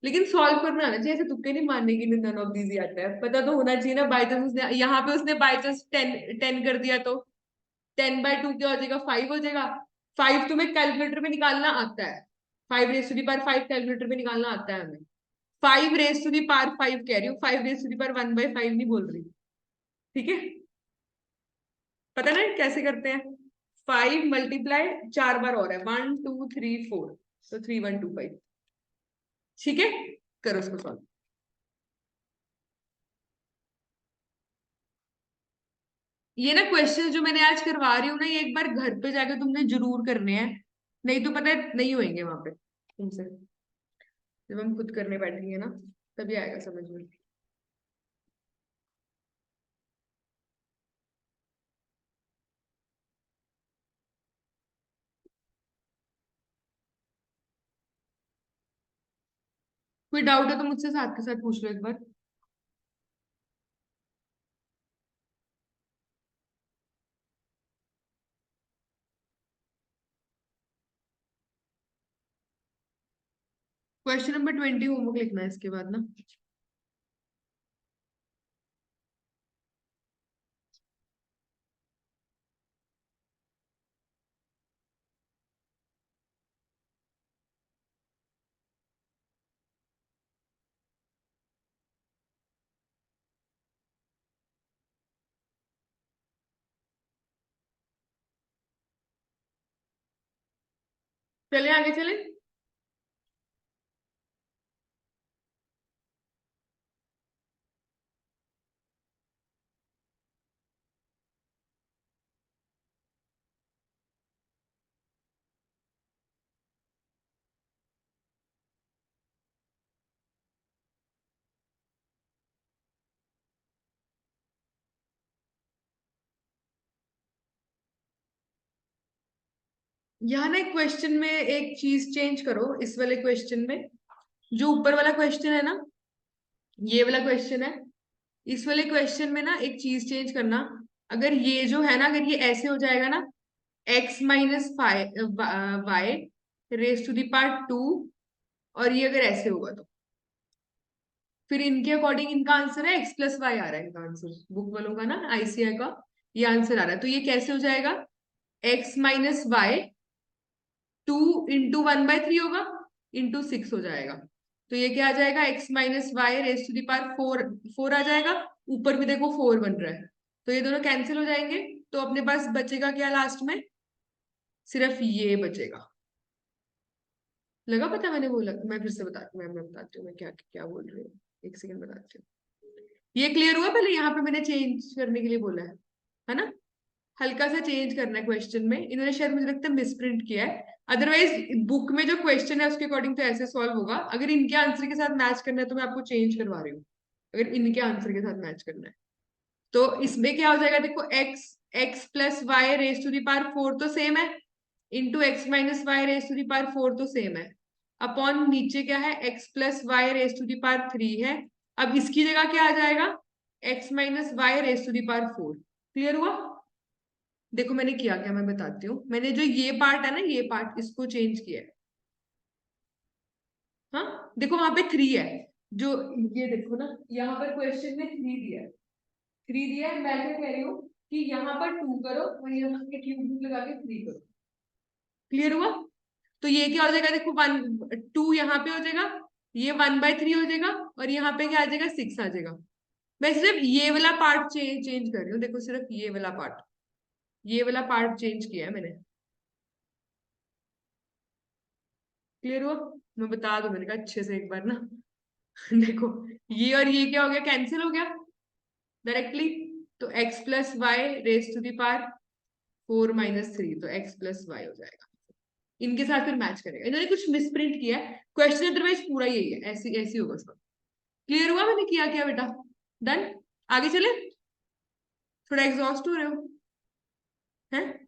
लेकिन सॉल्व करना आना चाहिए, ऐसे तुक्के नहीं मारने की नन ऑफ दीज ही आता है, पता तो होना चाहिए ना। बाई चांस उसने यहाँ पे उसने बाई चांस 10 कर दिया तो 10/2 क्या हो जाएगा? 5 हो जाएगा। 5 तुम्हें कैलकुलेटर में निकालना आता है, 5 raise to the power 5 calculator में निकालना आता है हमें। 5 रेज टू दी पावर 5 कह रही हूँ, 5 रेज टू दी पावर 1/5 नहीं बोल रही। ठीक है, पता ना कैसे करते हैं? 5 × 4 बार और है, 1 2 3 4, तो 3125। ठीक है, करो उसको सॉल्व। ये ना क्वेश्चन जो मैंने आज करवा रही हूँ ना, ये एक बार घर पे जाके तुमने जरूर करने हैं, नहीं तो पता है नहीं होंगे वहां पे तुमसे। जब हम खुद करने बैठेंगे ना, तभी आएगा समझ में। कोई डाउट है तो मुझसे साथ के साथ पूछ लो एक बार। क्वेश्चन नंबर 20 होमवर्क लिखना है इसके बाद ना। चले आगे चले। यहाँ ना एक क्वेश्चन में एक चीज चेंज करो, इस वाले क्वेश्चन में, जो ऊपर वाला क्वेश्चन है ना, ये वाला क्वेश्चन है, इस वाले क्वेश्चन में ना एक चीज चेंज करना। अगर ये जो है ना, अगर ये ऐसे हो जाएगा ना, x - y raise to the power 2, और ये अगर ऐसे होगा तो फिर इनके अकॉर्डिंग इनका आंसर है x + y आ रहा है, इनका आंसर बुक वालों का ना, आईसीआई का ये आंसर आ रहा है। तो ये कैसे हो जाएगा? x - y 2 × 1/3 होगा, × 6 हो जाएगा। तो ये क्या आ जाएगा? x - y raise to the power 4, 4 आ जाएगा। ऊपर भी देखो 4 बन रहा है, तो ये दोनों कैंसिल हो जाएंगे। तो अपने पास बचेगा क्या लास्ट में? सिर्फ ये बचेगा। लगा पता? मैंने बोला, मैं फिर से बताती हूँ, मैं बताती हूँ मैं क्या क्या बोल रही हूँ। एक सेकंड बताती हूँ। ये क्लियर हुआ? पहले यहाँ पे मैंने चेंज करने के लिए बोला है ना? हल्का सा चेंज करना है क्वेश्चन में, इन्होंने शायद मुझे लगता है मिसप्रिंट किया है। अदरवाइज बुक में जो क्वेश्चन है उसके अकॉर्डिंग तो ऐसे सॉल्व होगा। अगर इनके आंसर के साथ मैच करना है तो मैं आपको चेंज करवा रही हूँ, अगर इनके आंसर के साथ मैच करना है। तो इसमें क्या हो जाएगा? देखो, x + y raise to the power 4 तो सेम है, x - y raise to the power 4 तो सेम है, अपॉन नीचे क्या है? x + y raise to the power 3 है। अब इसकी जगह क्या आ जाएगा? x - y raise to the power 4। Clear हुआ? देखो मैंने किया क्या, मैं बताती हूँ। मैंने जो ये पार्ट है ना, ये पार्ट इसको चेंज किया है। हाँ देखो, वहां पे 3 है, जो ये देखो ना, यहाँ पर क्वेश्चन में 3 दिया है, 3 दिया है। मैं क्या कह रही हूँ कि यहाँ पर 2 करो और यहाँ पे क्यूब लगा के 3 करो। क्लियर हुआ? तो ये क्या हो जाएगा? देखो 1 2 यहाँ पे हो जाएगा, ये 1/3 हो जाएगा, और यहाँ पे क्या आ जाएगा? 6 आ जाएगा। मैं सिर्फ ये वाला पार्ट चेंज कर रही हूँ, देखो सिर्फ ये वाला पार्ट, ये वाला पार्ट चेंज किया है मैंने। क्लियर हुआ? मैं बता दूं, मैंने कहा अच्छे से एक बार ना। देखो, ये और ये क्या हो गया? कैंसिल हो गया डायरेक्टली। तो x + y raise to the power 4 - 3, तो x + y हो जाएगा। इनके साथ फिर मैच करेगा, इन्होंने कुछ मिसप्रिंट किया है क्वेश्चन, अदरवाइज पूरा यही है, ऐसी ऐसी होगा सब। क्लियर हुआ मैंने किया क्या बेटा? डन। आगे चले, थोड़ा एग्जॉस्ट हो रहे हो हैं?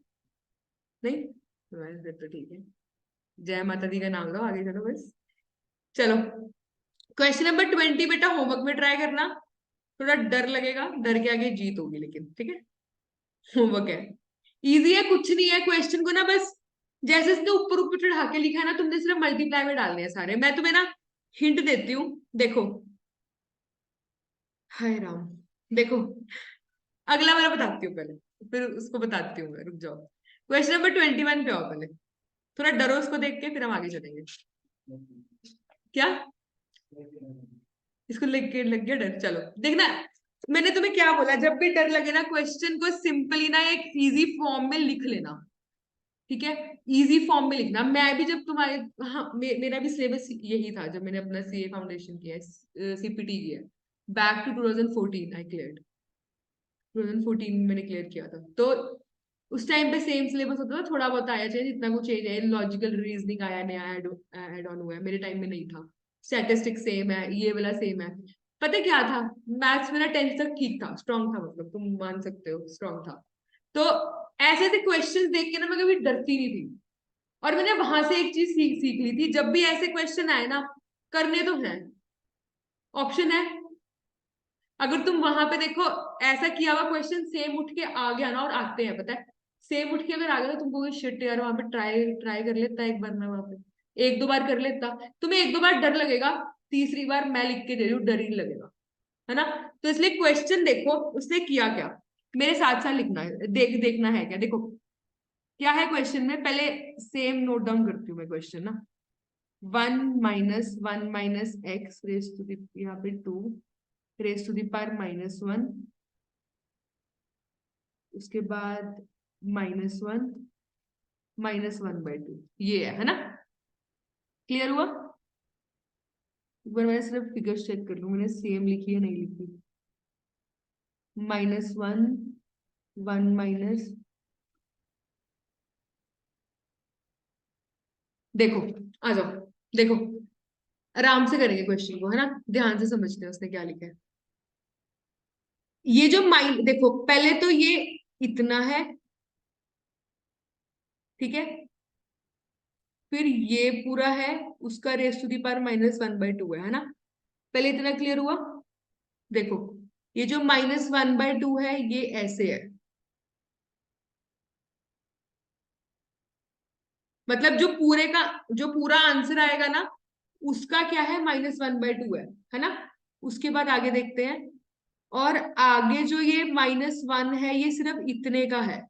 नहीं फिर तो ठीक है, जय माता दी का नाम लो, आगे चलो बस। चलो क्वेश्चन नंबर 20 बेटा होमवर्क में ट्राई करना, थोड़ा डर लगेगा, डर के आगे जीत होगी, लेकिन ठीक है। होमवर्क है, इजी है, कुछ नहीं है, क्वेश्चन को ना बस जैसे इसने ऊपर ऊपर चढ़ा के लिखा है ना, तुमने सिर्फ मल्टीप्लाई में डालने हैं सारे। मैं तुम्हें ना हिंट देती हूँ, देखो। हाय राम, देखो अगला वाला बताती हूँ पहले, फिर उसको बताती हूँ मैं, रुक जाओ। क्वेश्चन नंबर 21 पे आओ पहले, थोड़ा डरो उसको देख के, फिर हम आगे चलेंगे। क्या, इसको लिख के लग गया डर? चलो देखना, मैंने तुम्हें क्या बोला, जब भी डर लगे ना, क्वेश्चन को सिंपली ना एक इजी फॉर्म में लिख लेना, ठीक है। इजी फॉर्म में लिखना। मैं भी जब तुम्हारे, हाँ मेरा भी सिलेबस यही था जब मैंने अपना सीए फाउंडेशन किया, सीपीटी किया, बैक टू 2014 आई क्लियर्ड, 2014 में मैंने क्लियर किया था। तो उस टाइम पे सेम सिलेबस होता था, थोड़ा बहुत आया चेंज, इतना कुछ चेंज है, लॉजिकल रीजनिंग आया, नया ऐड ऑन हुआ है, मेरे टाइम में नहीं था। स्टैटिस्टिक्स सेम है, ये वाला सेम है। पता है क्या था, मैथ्स मेरा 10th तक ठीक था, स्ट्रांग था, मतलब तुम मान सकते हो स्ट्रांग था। तो ऐसे ऐसे क्वेश्चन देख के ना मैं कभी डरती नहीं थी। और मैंने वहां से एक चीज सीख सीख ली थी, जब भी ऐसे क्वेश्चन आए ना, करने तो हैं, ऑप्शन है। अगर तुम वहां पे देखो, ऐसा किया हुआ क्वेश्चन सेम उठ के आ गया ना, और आते हैं पता है, सेम उठ के अगर आ गया तो तुमको शिट यार, वहां पे ट्राई ट्राई कर लेता एक बार, मैं वहां पे एक दो बार कर लेता, तुम्हें एक दो बार डर लगेगा, तीसरी बार मैं लिख के दे रही हूँ, डर ही नहीं लगेगा, है ना। तो इसलिए क्वेश्चन देखो उसने किया क्या, मेरे साथ साथ लिखना है, देखना है क्या, देखो क्या है क्वेश्चन में, पहले सेम नोट डाउन करती हूँ मैं क्वेश्चन ना। 1 - 1 - x रेस टू दी, यहाँ पे 2 रेस टू दी पावर -1, उसके बाद -1 -1/2, ये है ना। क्लियर हुआ? एक बार मैं सिर्फ फिगर्स चेक कर लूं, मैंने सेम लिखी है नहीं लिखी। -1 1 माइनस, देखो आ जाओ, देखो आराम से करेंगे क्वेश्चन को, है ना, ध्यान से समझते हैं उसने क्या लिखा है। ये जो माइन, देखो पहले तो ये इतना है, ठीक है, फिर ये पूरा है, उसका रेस टू दी पावर -1/2 है ना। पहले इतना क्लियर हुआ? देखो ये जो -1/2 है, ये ऐसे है, मतलब जो पूरा आंसर आएगा ना, उसका क्या है, -1/2 है ना। उसके बाद आगे देखते हैं, और आगे जो ये -1 है, ये सिर्फ इतने का है।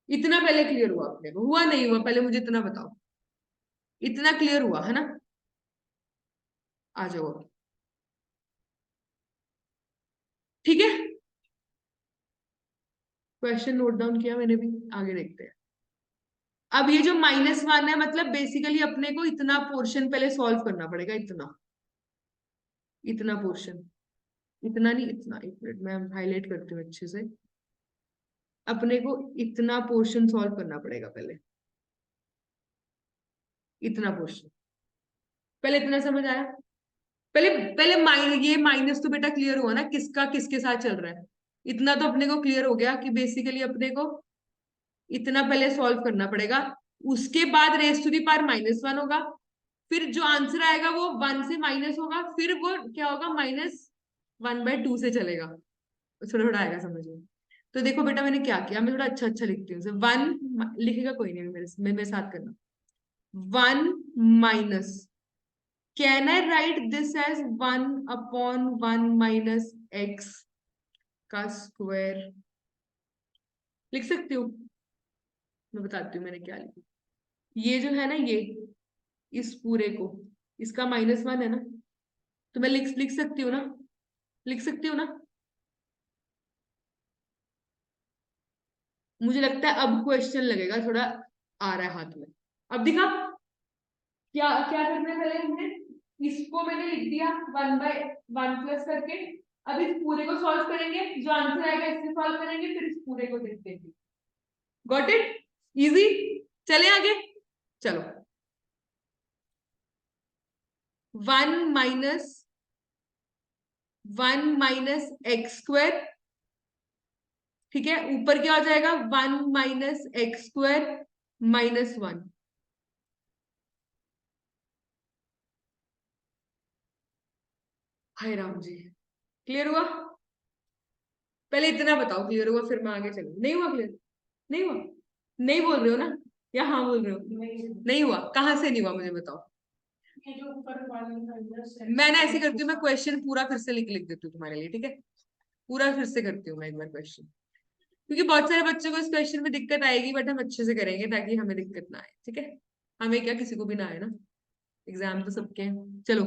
इतना पहले क्लियर हुआ अपने को, हुआ नहीं हुआ, पहले मुझे इतना बताओ, इतना क्लियर हुआ है ना। आ जाओ अब। ठीक है, क्वेश्चन नोट डाउन किया मैंने भी, आगे देखते हैं। अब ये जो -1 है, मतलब बेसिकली अपने को इतना पोर्शन पहले सॉल्व करना पड़ेगा, इतना, इतना पोर्शन, इतना नहीं, इतना, एक मिनट मैं हाईलाइट करती हूँ अच्छे से। अपने को इतना पोर्शन सॉल्व करना पड़ेगा पहले, इतना पोर्शन, पहले इतना समझ आया? पहले पहले ये माइनस तो बेटा क्लियर हुआ ना, किसका किसके साथ चल रहा है, इतना तो अपने को क्लियर हो गया कि बेसिकली अपने को इतना पहले सॉल्व करना पड़ेगा। उसके बाद रेस टू दी पावर -1 होगा, फिर जो आंसर आएगा वो 1 से माइनस होगा, फिर वो क्या होगा, -1/2 से चलेगा, थोड़ा थोड़ा आएगा समझ में। तो देखो बेटा मैंने क्या किया, मैं थोड़ा अच्छा अच्छा लिखती हूँ, 1 लिखेगा कोई नहीं, मेरे साथ करना। 1 minus, can I write this as 1/1 - x का स्क्वायर, लिख सकती हूँ? मैं बताती हूँ मैंने क्या लिखा। ये जो है ना, ये इस पूरे को, इसका -1 है ना, तो मैं लिख लिख सकती हूँ ना, लिख सकती हूँ ना। मुझे लगता है अब क्वेश्चन लगेगा थोड़ा, आ रहा है हाथ में। अब दिखा, क्या क्या करना है, पहले हमने इसको मैंने लिख दिया 1/1 प्लस करके, अब इस पूरे को सॉल्व करेंगे, जो आंसर आएगा इससे सॉल्व करेंगे, फिर इस पूरे को देखते हैं। Got it? इजी। चले आगे, चलो। 1 माइनस 1 - x², ठीक है, ऊपर क्या हो जाएगा, 1 - x², -1। हाय राम जी, क्लियर हुआ? पहले इतना बताओ क्लियर हुआ, फिर मैं आगे चलूँ। नहीं हुआ क्लियर? नहीं हुआ? नहीं बोल रहे हो ना, या हाँ बोल रहे हो? नहीं हुआ। कहाँ से नहीं हुआ मुझे बताओ। मैं ना ऐसे करती हूँ, मैं क्वेश्चन पूरा फिर से लिख लिख देती हूँ तुम्हारे लिए, ठीक है? पूरा फिर से करती हूँ मैं एक बार क्वेश्चन, क्योंकि बहुत सारे बच्चों को इस क्वेश्चन में दिक्कत आएगी, बट हम अच्छे से करेंगे ताकि हमें दिक्कत ना आए, ठीक है? हमें क्या, किसी को भी ना आए ना, एग्जाम तो सबके हैं। चलो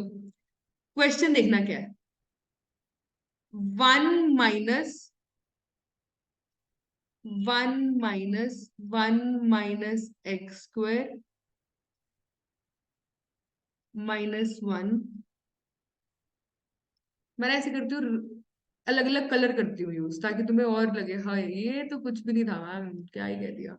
क्वेश्चन देखना क्या है। 1 माइनस एक्स स्क्वायर -1। मैं ऐसे करती हूँ, अलग अलग कलर करती हूँ यूज, ताकि तुम्हें और लगे हाँ ये तो कुछ भी नहीं था मैम, क्या ही कह दिया।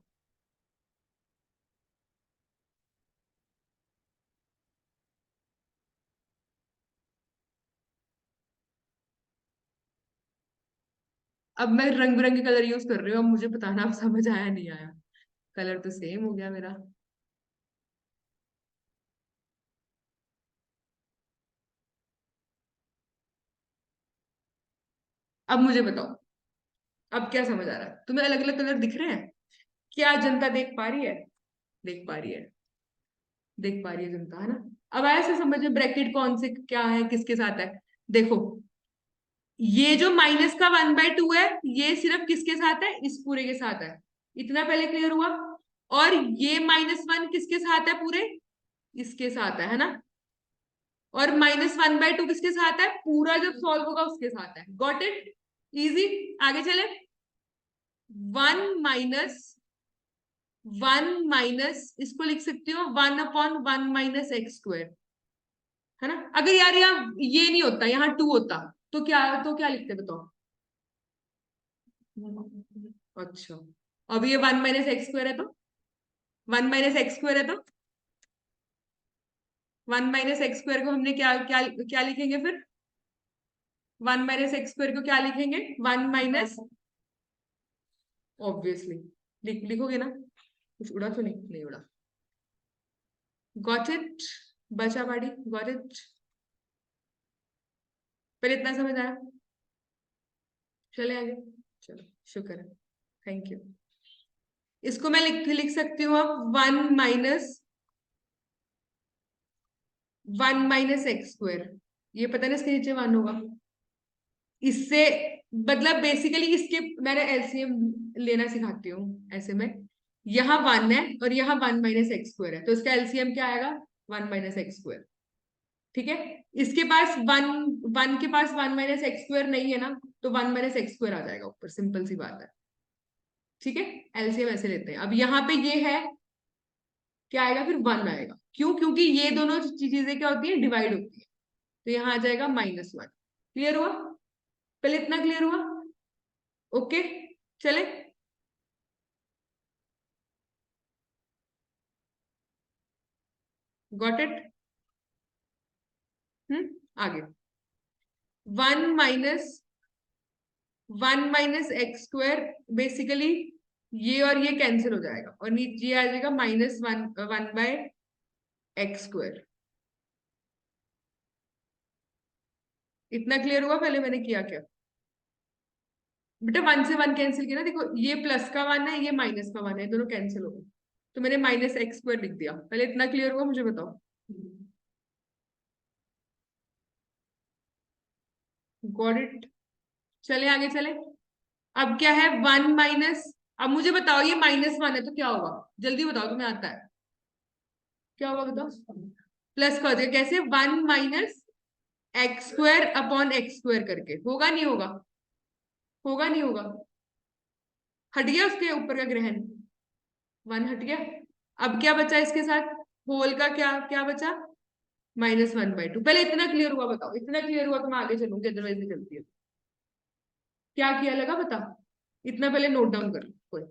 अब मैं रंग बिरंगे कलर यूज कर रही हूँ, अब मुझे बताना अब समझ आया नहीं आया। कलर तो सेम हो गया मेरा। अब मुझे बताओ, अब क्या समझ आ रहा है तुम्हें? अलग अलग कलर दिख रहे हैं? क्या जनता देख पा रही है? देख पा रही है? देख पा रही है जनता, है ना? अब आया से समझ में, ब्रैकेट कौन से क्या है, किसके साथ है? देखो, ये जो -का 1/2 है, ये सिर्फ किसके साथ है? इस पूरे के साथ है। इतना पहले क्लियर हुआ? और ये -1 किसके साथ है? पूरे इसके साथ है ना? और -1/2 किसके साथ है? पूरा जब सॉल्व होगा उसके साथ है। Got it? इजी। आगे चले। 1 माइनस इसको लिख सकती हो 1/1 - x², है ना? अगर यार यहाँ ये नहीं होता, यहाँ 2 होता, तो क्या लिखते बताओ? अच्छा, अब ये 1 - x² है तो 1 - x² है तो 1 - x² को हमने क्या क्या क्या लिखेंगे फिर? 1 - x² को क्या लिखेंगे? 1 - ऑब्वियसली लिखोगे ना? कुछ उड़ा तो नहीं? नहीं उड़ा। Got it? बचा पाड़ी, गॉट इट? पहले इतना समझ आया? चले आगे। चलो, शुक्र है, थैंक यू। इसको मैं लिख लिख सकती हूँ अब 1 - 1 - x²। ये पता नहीं इसके नीचे 1 होगा। इससे मतलब बेसिकली इसके मैंने एलसीएम लेना सिखाती हूँ ऐसे में। यहाँ 1 है और यहाँ 1 - x² है, तो इसका एलसीएम क्या आएगा? 1 - x²। ठीक है? इसके पास 1 के पास 1 - x² नहीं है ना, तो 1 - x² आ जाएगा ऊपर, सिंपल सी बात है। ठीक है? एलसीएम ऐसे लेते हैं। अब यहाँ पे ये है, क्या आएगा फिर? 1 आएगा। क्यों? क्योंकि ये दोनों चीजें क्या होती है? डिवाइड होती है। तो यहाँ आ जाएगा -1। क्लियर हुआ? पहले इतना क्लियर हुआ? ओके, चले। Got it? आगे। 1 - 1 - x², बेसिकली ये और ये कैंसिल हो जाएगा, और नीचे ये आ जाएगा -1 - 1/x²। इतना क्लियर हुआ? पहले मैंने किया क्या? बेटा 1 से 1 कैंसिल किया ना, देखो ये +का 1 है, ये -का 1 है, दोनों कैंसिल हो गए, तो मैंने -x² लिख दिया। पहले इतना क्लियर हुआ? मुझे बताओ। Got it? चले आगे चले। अब क्या है? 1 माइनस, अब मुझे बताओ ये -1 है तो क्या होगा? जल्दी बताओ, तुम्हें आता है? क्या होगा बताओ? प्लस कर दिया, कैसे? 1 - x² अपॉन x² करके, होगा नहीं होगा? होगा नहीं होगा? हट गया उसके ऊपर का ग्रहण, 1 हट गया। अब क्या बचा इसके साथ? होल का क्या क्या बचा? -1/2। पहले इतना क्लियर हुआ बताओ? इतना क्लियर हुआ तो मैं आगे चलूंगी, अदरवाइज नहीं चलती है। क्या किया लगा बता? इतना पहले नोट डाउन कर, कोई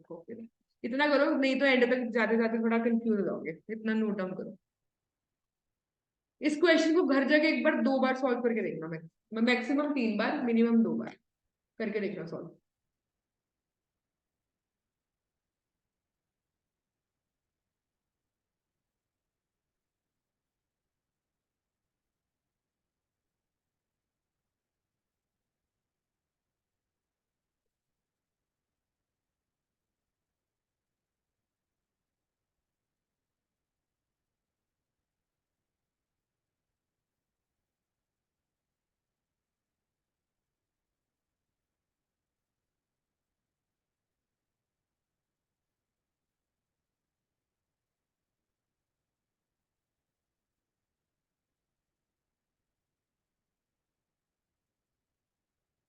इतना करो, नहीं तो एंड तक जाते जाते थोड़ा कंफ्यूज हो जाओगे। इतना नोट डाउन करो। इस क्वेश्चन को घर जाके एक बार 2 बार सॉल्व करके देखना, मैक्सिमम 3 बार, मिनिमम 2 बार करके देखना सॉल्व।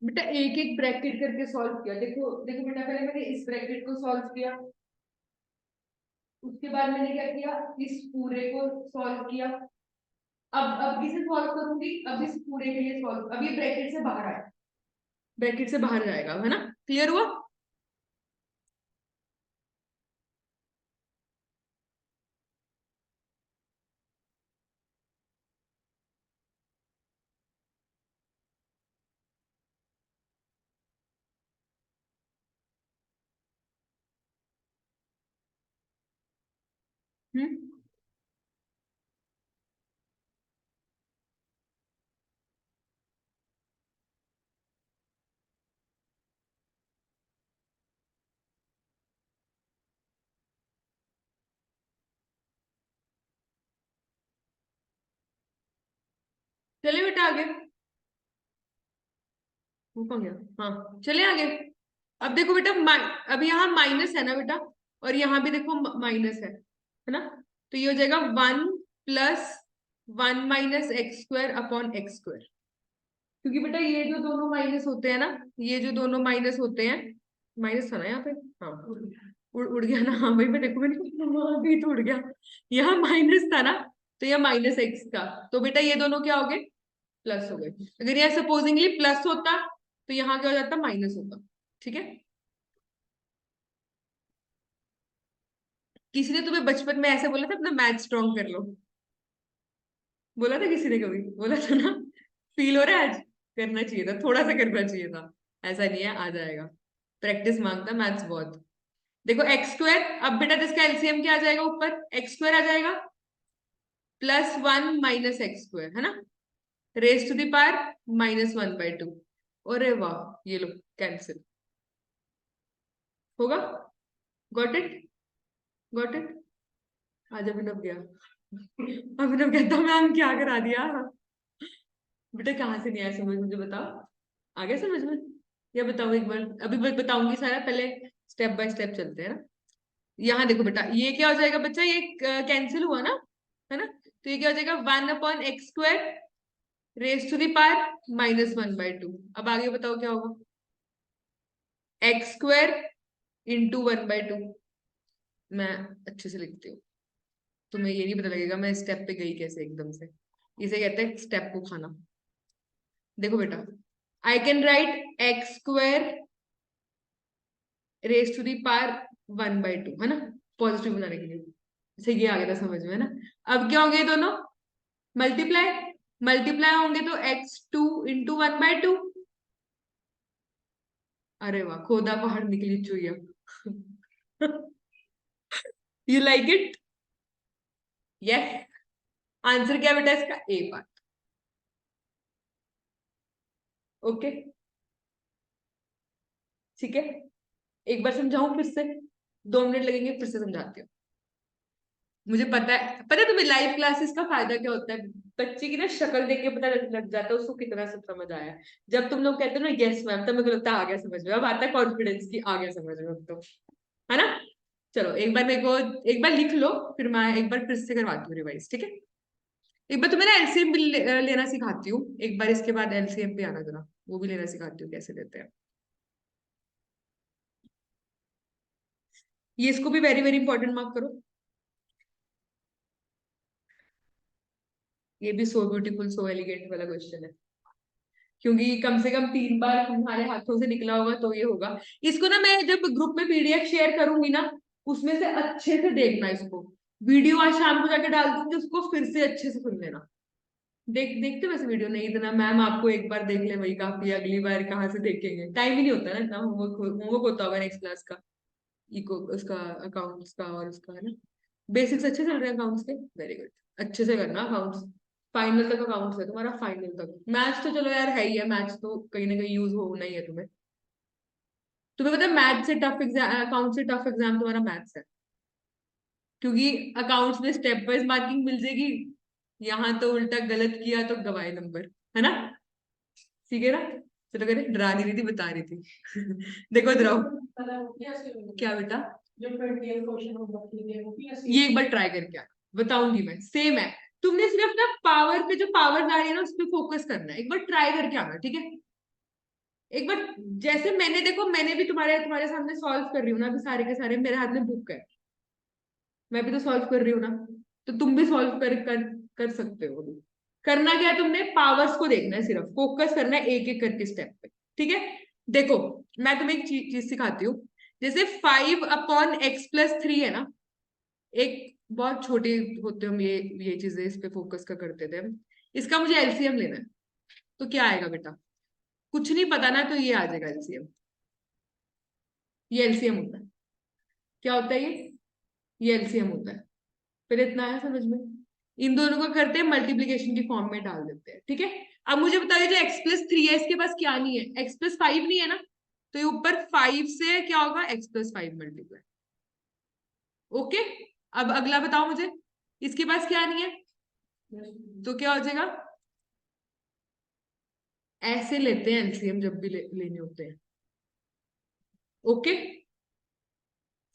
बेटा एक एक ब्रैकेट करके सॉल्व किया। देखो देखो बेटा, पहले मैंने इस ब्रैकेट को सॉल्व किया, उसके बाद मैंने क्या किया, इस पूरे को सॉल्व किया। अब इसे सॉल्व करूंगी, अब इस पूरे के लिए सॉल्व, अब ये ब्रैकेट से बाहर आया, ब्रैकेट से बाहर जाएगा, है ना? क्लियर हुआ? हम्म। चलिए बेटा आगे। वो कौन गया? हाँ चलिए आगे। अब देखो बेटा, अब यहाँ माइनस है ना बेटा, और यहाँ भी देखो माइनस है ना? तो ये हो जाएगा 1 + 1 - x² अपॉन x²। क्योंकि बेटा ये जो दोनों माइनस होते हैं ना, ये जो दोनों माइनस होते हैं, माइनस था ना यहाँ पे? हाँ, उड़ गया ना? हाँ भाई, मैं देखो, मैंने कहा, हाँ, कहीं तो उड़ गया। यहाँ माइनस था ना, तो ये -x का, तो बेटा ये दोनों क्या हो गए? प्लस हो गए। अगर ये सपोजिंगली प्लस होता, तो यहाँ क्या हो जाता? माइनस होता। ठीक है? किसी ने तुम्हें बचपन में ऐसे बोला था अपना मैथ स्ट्रॉन्ग कर लो? बोला था किसी ने? कभी बोला था ना? फील हो रहा है आज? करना चाहिए था, थोड़ा सा करना चाहिए था। ऐसा नहीं है, आ जाएगा। प्रैक्टिस मांगता मैथ्स बहुत। देखो x², अब बेटा जिसका एलसीएम क्या आ जाएगा ऊपर? x² आ जाएगा, +1 - x², है ना? Raise to the power -1/2। अरे वाह, ये लो, कैंसिल होगा। Got it? Got it? आज अभिनव गया। अभिनव कहता मैम क्या करा दिया। बेटा कहाँ से नहीं आया समझ, मुझे बताओ। आ गया समझ में? या बताओ एक बार? अभी बस बताऊंगी सारा, पहले स्टेप बाय स्टेप चलते हैं ना। यहाँ देखो बेटा, ये क्या हो जाएगा बच्चा? ये कैंसिल हुआ ना, है ना? तो ये क्या हो जाएगा? 1/x², race to the power -1/2। अब आगे बताओ क्या होगा? x² × 1/2। मैं अच्छे से लिखती हूँ, तुम्हें ये नहीं पता लगेगा मैं स्टेप पे गई कैसे एकदम से। इसे कहते हैं स्टेप को खाना। देखो बेटा, I can write x² raise to the power 1/2, है ना? पॉजिटिव बनाने के लिए। जैसे ये आ गया था समझ में, है ना? अब क्या होंगे दोनों? मल्टीप्लाई। मल्टीप्लाई होंगे तो x2 × 1/2। अरे वाह, खोदा पहाड़ निकली चुईया। You like it? Yes. Answer क्या बेटा इसका? ए पार्ट। ओके, ठीक है। एक बार समझाऊं फिर से? 2 मिनट लगेंगे, फिर से समझाती हूँ। मुझे पता है तुम्हें लाइव क्लासेस का फायदा क्या होता है? बच्चे की ना शक्ल देख के पता लग जाता है उसको कितना सब समझ आया है। जब तुम लोग कहते हो ना यस मैम, तब मेरे को लगता है आ गया समझ में, अब आता है कॉन्फिडेंस की आ गया समझ में अब तो, है ना? चलो एक बार मेरे को, एक बार लिख लो, फिर मैं एक बार फिर से करवाती हूँ रिवाइज, ठीक है? एक बार तुम्हें ना एलसीएम भी लेना सिखाती हूँ, एक बार इसके बाद एलसीएम पे आना जरा, वो भी लेना सिखाती हूँ कैसे लेते हैं। ये इसको भी वेरी वेरी इंपॉर्टेंट मार्क करो। ये भी सो ब्यूटीफुल सो एलिगेंट वाला क्वेश्चन है, क्योंकि कम से कम 3 बार तुम्हारे हाथों से निकला होगा तो ये होगा। इसको ना मैं जब ग्रुप में पीडीएफ शेयर करूंगी ना, उसमें से अच्छे से देखना इसको। वीडियो आज शाम को जाके डाल दूंगी, उसको फिर से अच्छे से सुन लेना। देखते वैसे वीडियो नहीं इतना, मैम आपको एक बार देख ले वही काफी, अगली बार कहाँ से देखेंगे? टाइम ही नहीं होता ना, इतना होमवर्क होमवर्क होता होगा नेक्स्ट क्लास का, इको उसका, अकाउंट्स का और उसका, है ना? बेसिक्स अच्छे चल रहे हैं अकाउंट्स के? Very good. अच्छे से करना अकाउंट्स। फाइनल तक अकाउंट्स है तुम्हारा, फाइनल तक। मैथ्स तो चलो यार है ही है, मैथ्स तो कहीं ना कहीं यूज होना ही है तुम्हें। तुम्हें पता है मैथ से टफ एग्जाम, अकाउंट से टफ एग्जाम तुम्हारा मैथ्स है। क्योंकि अकाउंट्स में स्टेप वाइज मार्किंग मिल जाएगी, यहाँ तो उल्टा गलत किया तो गवाए नंबर, है ना? ठीक है ना? चलो करे, डरा नहीं रही थी, बता रही थी। देखो इधर आओ। क्या बेटा? जो 20th क्वेश्चन होगा, ये एक बार ट्राई करके आ, बताऊंगी मैं, सेम है। तुमने सिर्फ ना पावर पे, जो पावर आ रही है ना उस पर फोकस करना है, एक बार ट्राई करके आना, ठीक है? एक बार जैसे मैंने, देखो मैंने भी तुम्हारे तुम्हारे सामने सॉल्व कर रही हूँ ना अभी, सारे के सारे मेरे हाथ में बुक है, मैं भी तो सॉल्व कर रही हूँ ना, तो तुम भी सॉल्व कर सकते हो अभी। करना क्या है, तुमने पावर्स को देखना है, सिर्फ फोकस करना है एक एक करके स्टेप पे, ठीक है। देखो मैं तुम्हें एक चीज सिखाती हूँ। जैसे 5/x+3 है ना, एक बहुत छोटे होते हम ये चीजें इस पे फोकस का करते थे हम। इसका मुझे एलसीएम लेना है, तो क्या आएगा बेटा? कुछ नहीं पता ना, तो ये आ जाएगा एलसीएम। ये एलसीएम होता है। क्या होता है ये एलसीएम होता है। फिर इतना है समझ में। इन दोनों को करते हैं मल्टीप्लीकेशन की फॉर्म में डाल देते हैं, ठीक है। अब मुझे बताइए, जो x+3 है इसके पास क्या नहीं है? x+5 नहीं है ना, तो ये ऊपर 5 से क्या होगा, x+5 मल्टीप्लाई। ओके। अब अगला बताओ मुझे, इसके पास क्या नहीं है, तो क्या हो जाएगा? ऐसे लेते हैं एलसीएम जब भी लेने होते हैं। ओके,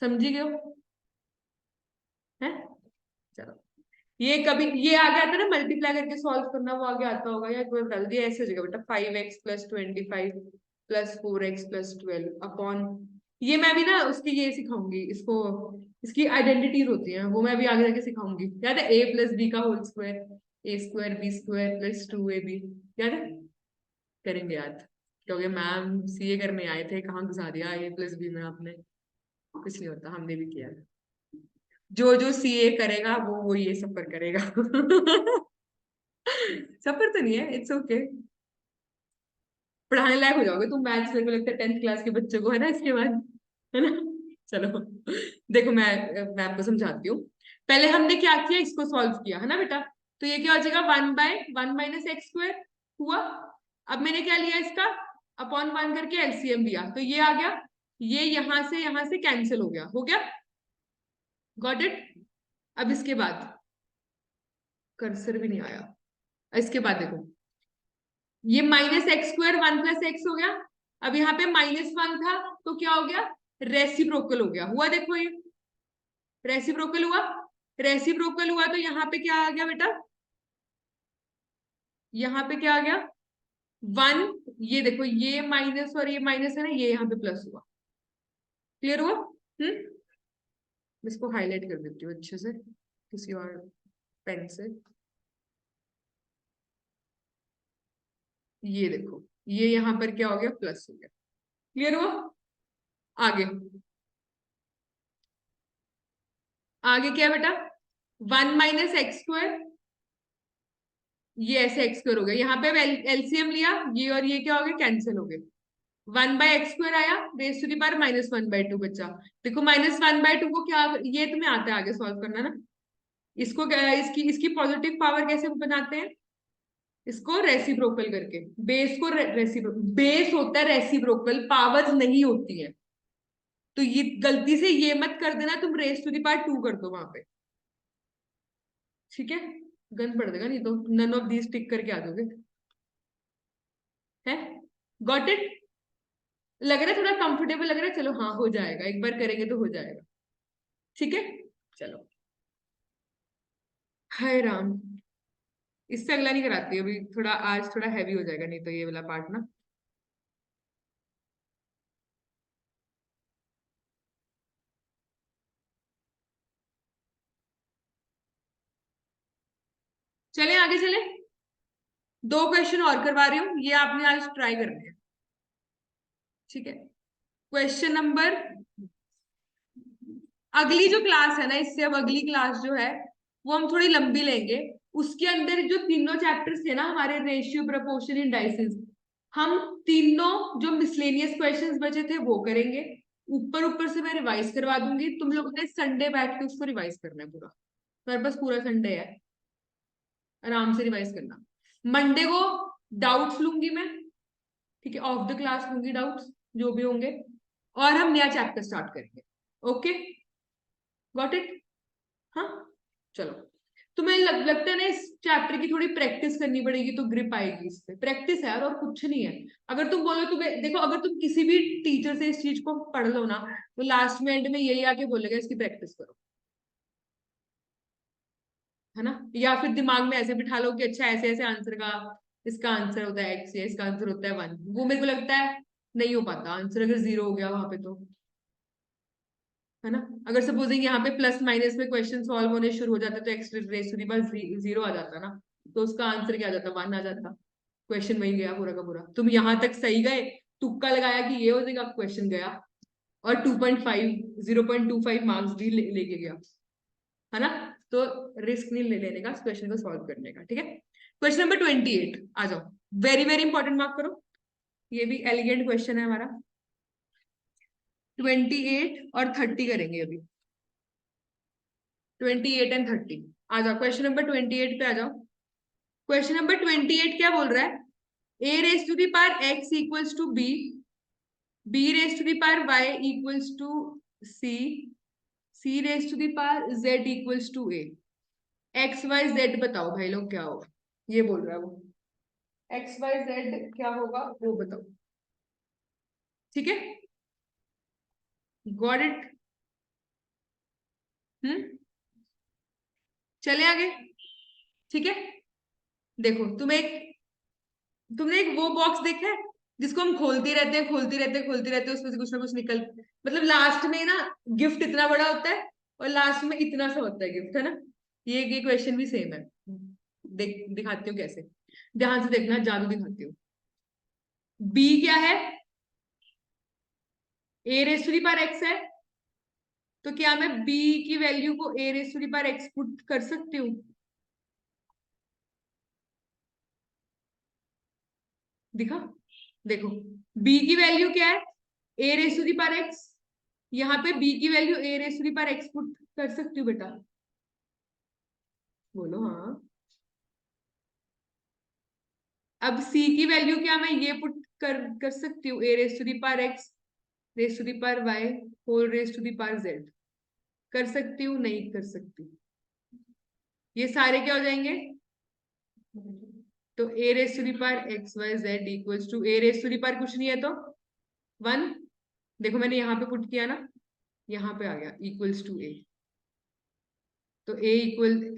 समझी गए हो? है, चलो। ये कभी ये आ गया था ना, मल्टीप्लाई करके सॉल्व करना, वो आगे आता होगा, या एक बार बता दिया, ऐसे हो जाएगा बेटा, 5x+25 + 4x+12 अपॉन, ये मैं भी ना उसकी ये सिखाऊंगी इसको, इसकी आइडेंटिटीज होती हैं, वो मैं भी आगे जाके सिखाऊंगी। याद है a+b² a²b² + 2ab, याद है? करेंगे याद, क्योंकि मैम सीए करने आए थे, कहाँ घुसा दिया a+b में आपने। कुछ नहीं होता, हमने भी किया। जो जो सीए करेगा वो ये सफर करेगा। सफर तो नहीं है, इट्स ओके। पढ़ाने लायक हो जाओगे तुम मैथ्स, मेरे को लगता है 10th क्लास के बच्चे को, है ना इसके बाद, है ना। चलो, देखो मैं आपको समझाती हूँ। पहले हमने क्या किया, इसको सॉल्व किया है ना बेटा, तो ये क्या हो जाएगा, 1/1 - x² हुआ। अब मैंने क्या लिया इसका, अपॉन 1 करके एलसीएम लिया, तो ये आ गया। ये यहां से कैंसिल हो गया। Got it. अब इसके बाद कर्सर भी नहीं आया, इसके बाद देखो, ये -x², 1 + x हो गया। अब यहाँ पे -1 था, तो क्या हो गया, रेसिप्रोकल हो गया, हुआ देखो ये, रेसिप्रोकल हुआ। रेसिप्रोकल हुआ तो यहाँ पे क्या आ गया बेटा, यहाँ पे क्या आ गया, 1। ये देखो, ये माइनस और ये माइनस है ना, ये यहाँ पे प्लस हुआ। क्लियर हुआ? इसको हाईलाइट कर देती हूँ अच्छे से किसी और पेन से। ये देखो, ये यहाँ पर क्या हो गया, प्लस हो गया। क्लियर हुआ? आगे, आगे क्या बेटा, 1 - x², ये ऐसे x² हो गया, यहाँ पे एलसीएम लिया, ये और ये क्या हो गया, कैंसिल हो गए। 1/x² आया, रेस टू दी पावर -1/2 बचा। देखो -1/2 को क्या, ये तुम्हें आता है आगे सॉल्व करना ना, इसको क्या, इसकी इसकी पॉजिटिव पावर कैसे बनाते हैं, इसको रेसिप्रोकल करके। बेस को रेसिप्रोकल, बेस होता है रेसिप्रोकल, पावर्स नहीं होती है। तो ये गलती से ये मत कर देना, तुम रेस टू दी पावर 2 कर दो वहां पे, ठीक है। गन पड़ देगा नहीं तो, नन ऑफ दीज टिक करके आ जाओगे। है, गॉट इट? लग रहा है थोड़ा कंफर्टेबल लग रहा है, चलो हाँ हो जाएगा, एक बार करेंगे तो हो जाएगा, ठीक है। चलो, हाय राम। इससे अगला नहीं कराती अभी, थोड़ा आज थोड़ा हैवी हो जाएगा, नहीं तो ये वाला पार्ट ना। चले आगे चले, 2 क्वेश्चन और करवा रही हूँ, ये आपने आज ट्राई करने हैं, ठीक है। क्वेश्चन नंबर, अगली जो क्लास है ना, इससे अब अगली क्लास जो है वो हम थोड़ी लंबी लेंगे। उसके अंदर जो तीनों चैप्टर्स थे ना हमारे, रेशियो, प्रोपोर्शन, इंडाइसिस, हम तीनों जो मिसलेनियस क्वेश्चंस बचे थे वो करेंगे। ऊपर ऊपर से मैं रिवाइज करवा दूंगी, तुम लोगों ने संडे बैठ के उसको रिवाइज करना है पूरा। मेरे पास पूरा संडे है, आराम से रिवाइज करना। मंडे को डाउट्स लूंगी मैं, ठीक है, ऑफ द क्लास लूंगी डाउट्स जो भी होंगे, और हम नया चैप्टर स्टार्ट करेंगे। Okay, got it? हाँ, चलो। तुम्हें लगता है ना इस चैप्टर की थोड़ी प्रैक्टिस करनी पड़ेगी तो ग्रिप आएगी, इस पे प्रैक्टिस है यार, और कुछ नहीं है। अगर तुम बोलो, तुम्हें देखो, अगर तुम किसी भी टीचर से इस चीज को पढ़ लो ना, तो लास्ट में एंड में यही आके बोलेगा इसकी प्रैक्टिस करो, है ना। या फिर दिमाग में ऐसे बिठा लो कि अच्छा ऐसे ऐसे आंसर का, इसका आंसर होता है x, या इसका आंसर होता है 1, वो मेरे को लगता है नहीं हो पाता आंसर अगर जीरो हो गया वहां पे तो, है ना। अगर सपोजिंग यहाँ पे प्लस माइनस में क्वेश्चन सॉल्व होने शुरू हो जाते तो x raise to the power zero आ जाता ना, तो उसका आंसर क्या आ जाता, वन आ जाता। क्वेश्चन वही गया पूरा का पूरा, तुम यहां तक सही गए, तुक्का लगाया कि ये हो जाएगा, क्वेश्चन गया और 2.5 0.25 मार्क्स भी लेके गया, है ना। तो रिस्क नहीं लेने का क्वेश्चन को सॉल्व करने का, ठीक है। क्वेश्चन नंबर 28 आ जाओ, वेरी वेरी इंपॉर्टेंट, मार्क करो, ये भी एलिगेंट क्वेश्चन है हमारा। 28 और 30 करेंगे अभी, 28 एंड 30। आ जाओ क्वेश्चन नंबर 28 पे आ जाओ। क्वेश्चन नंबर 28 क्या बोल रहा है, a raise to the power x equals to b, b raise to the power y equals to c, c raise to the power z equals to a. X y z बताओ भाई लोग क्या होगा, ये बोल रहा है वो, एक्स वाई जेड क्या होगा वो बताओ, ठीक है। Got it. चले आगे, ठीक है। देखो तुमने एक वो बॉक्स देखा है जिसको हम खोलते रहते हैं खोलते रहते हैं खोलते रहते हैं, उसमें से कुछ ना कुछ निकल, मतलब लास्ट में ना गिफ्ट इतना बड़ा होता है और लास्ट में इतना सा होता है गिफ्ट, है ना। ये क्वेश्चन भी सेम है, दिखाती हूँ कैसे, ध्यान से देखना, जादू दिखाती हूँ। बी क्या है, a raise to the power x है, तो क्या मैं बी की वैल्यू को a raise to the power x put कर सकती हूँ, दिखा, देखो बी की वैल्यू क्या है, a raise to the power x, यहाँ पे बी की value a raise to the power x put कर सकती हूँ बेटा, बोलो हाँ। अब सी की वैल्यू क्या मैं ये पुट कर सकती हूँ, a raise to the power x raise to the power y whole raise to the power z, कर सकती हूँ, नहीं कर सकती, ये सारे क्या हो जाएंगे, तो a raise to the power x y z equals to a raise to the power कुछ नहीं है तो वन, देखो मैंने यहाँ पे पुट किया ना, यहाँ पे आ गया इक्वल्स टू ए, तो a equal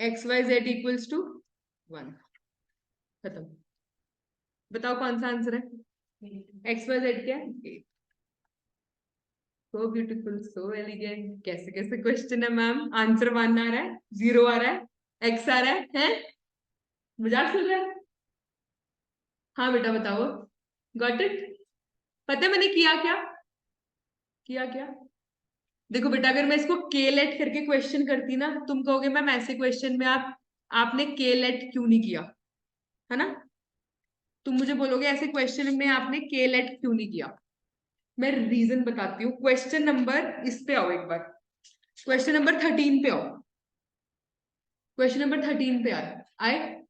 x y z equals to one, खत्म। बताओ कौन सा आंसर है, एक्स वाई जेड क्या है, सो ब्यूटीफुल सो एलिगेंट, कैसे कैसे क्वेश्चन है मैम, आंसर वन आ रहा है, जीरो आ रहा है, एक्स आ रहा है, मजाक चल रहा है। हाँ बेटा बताओ, गॉट इट। पता है मैंने किया क्या, किया क्या, देखो बेटा अगर मैं इसको के लेट करके क्वेश्चन करती ना, तुम कहोगे मैम ऐसे क्वेश्चन में आपने के लेट क्यों नहीं किया, है ना। तुम मुझे बोलोगे ऐसे क्वेश्चन में आपने के लेट क्यों नहीं किया, मैं रीजन बताती हूँ। क्वेश्चन नंबर इस पे आओ एक बार, क्वेश्चन नंबर 13 पे आओ, क्वेश्चन नंबर 13 पे आए,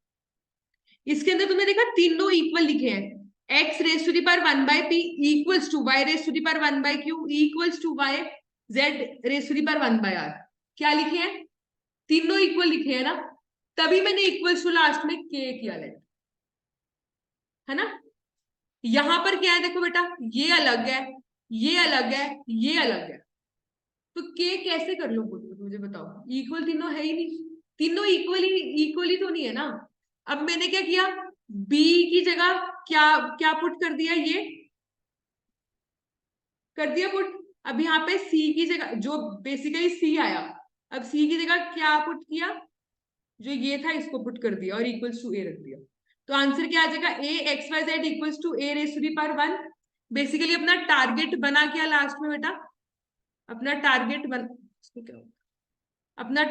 इसके अंदर तुमने देखा तीनों इक्वल लिखे हैं, x raise to the power one by p equals to y raise to the power one by q equals to y z raise to the power one by r, क्या लिखे हैं, तीनों इक्वल लिखे हैं ना, तभी मैंने इक्वल्स टू लास्ट में के किया लेट, है ना। यहां पर क्या है देखो बेटा, ये अलग है, ये अलग है, ये अलग है, तो के कैसे कर लो खुद मुझे बताओ, इक्वल तीनों है ही नहीं, तीनों इक्वली तो नहीं है ना। अब मैंने क्या किया, बी की जगह क्या क्या पुट कर दिया, ये कर दिया पुट। अब यहाँ पे सी की जगह जो बेसिकली सी आया, अब सी की जगह क्या पुट किया, जो ये था इसको पुट कर दिया और इक्वल्स टू ए रख दिया, तो आंसर क्या आ जाएगा, a x y z equals to a raise to the power one. Basically अपना टारगेट बना क्या लास्ट में बेटा, अपना टारगेट बन, इसको क्या होगा? अपना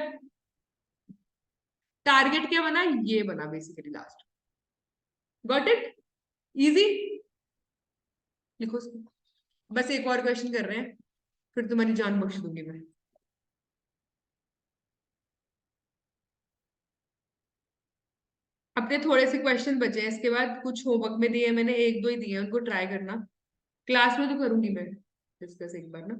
टारगेट क्या बना, ये बना basically last, got it, easy. लिखो उसको, बस एक और क्वेश्चन कर रहे हैं फिर तुम्हारी जान बख्श दूंगी मैं। अपने थोड़े से क्वेश्चन बचे हैं, इसके बाद कुछ होमवर्क में दिए हैं मैंने, एक दो ही दिए हैं, उनको ट्राई करना, क्लास में तो करूंगी मैं डिस्कस एक बार ना।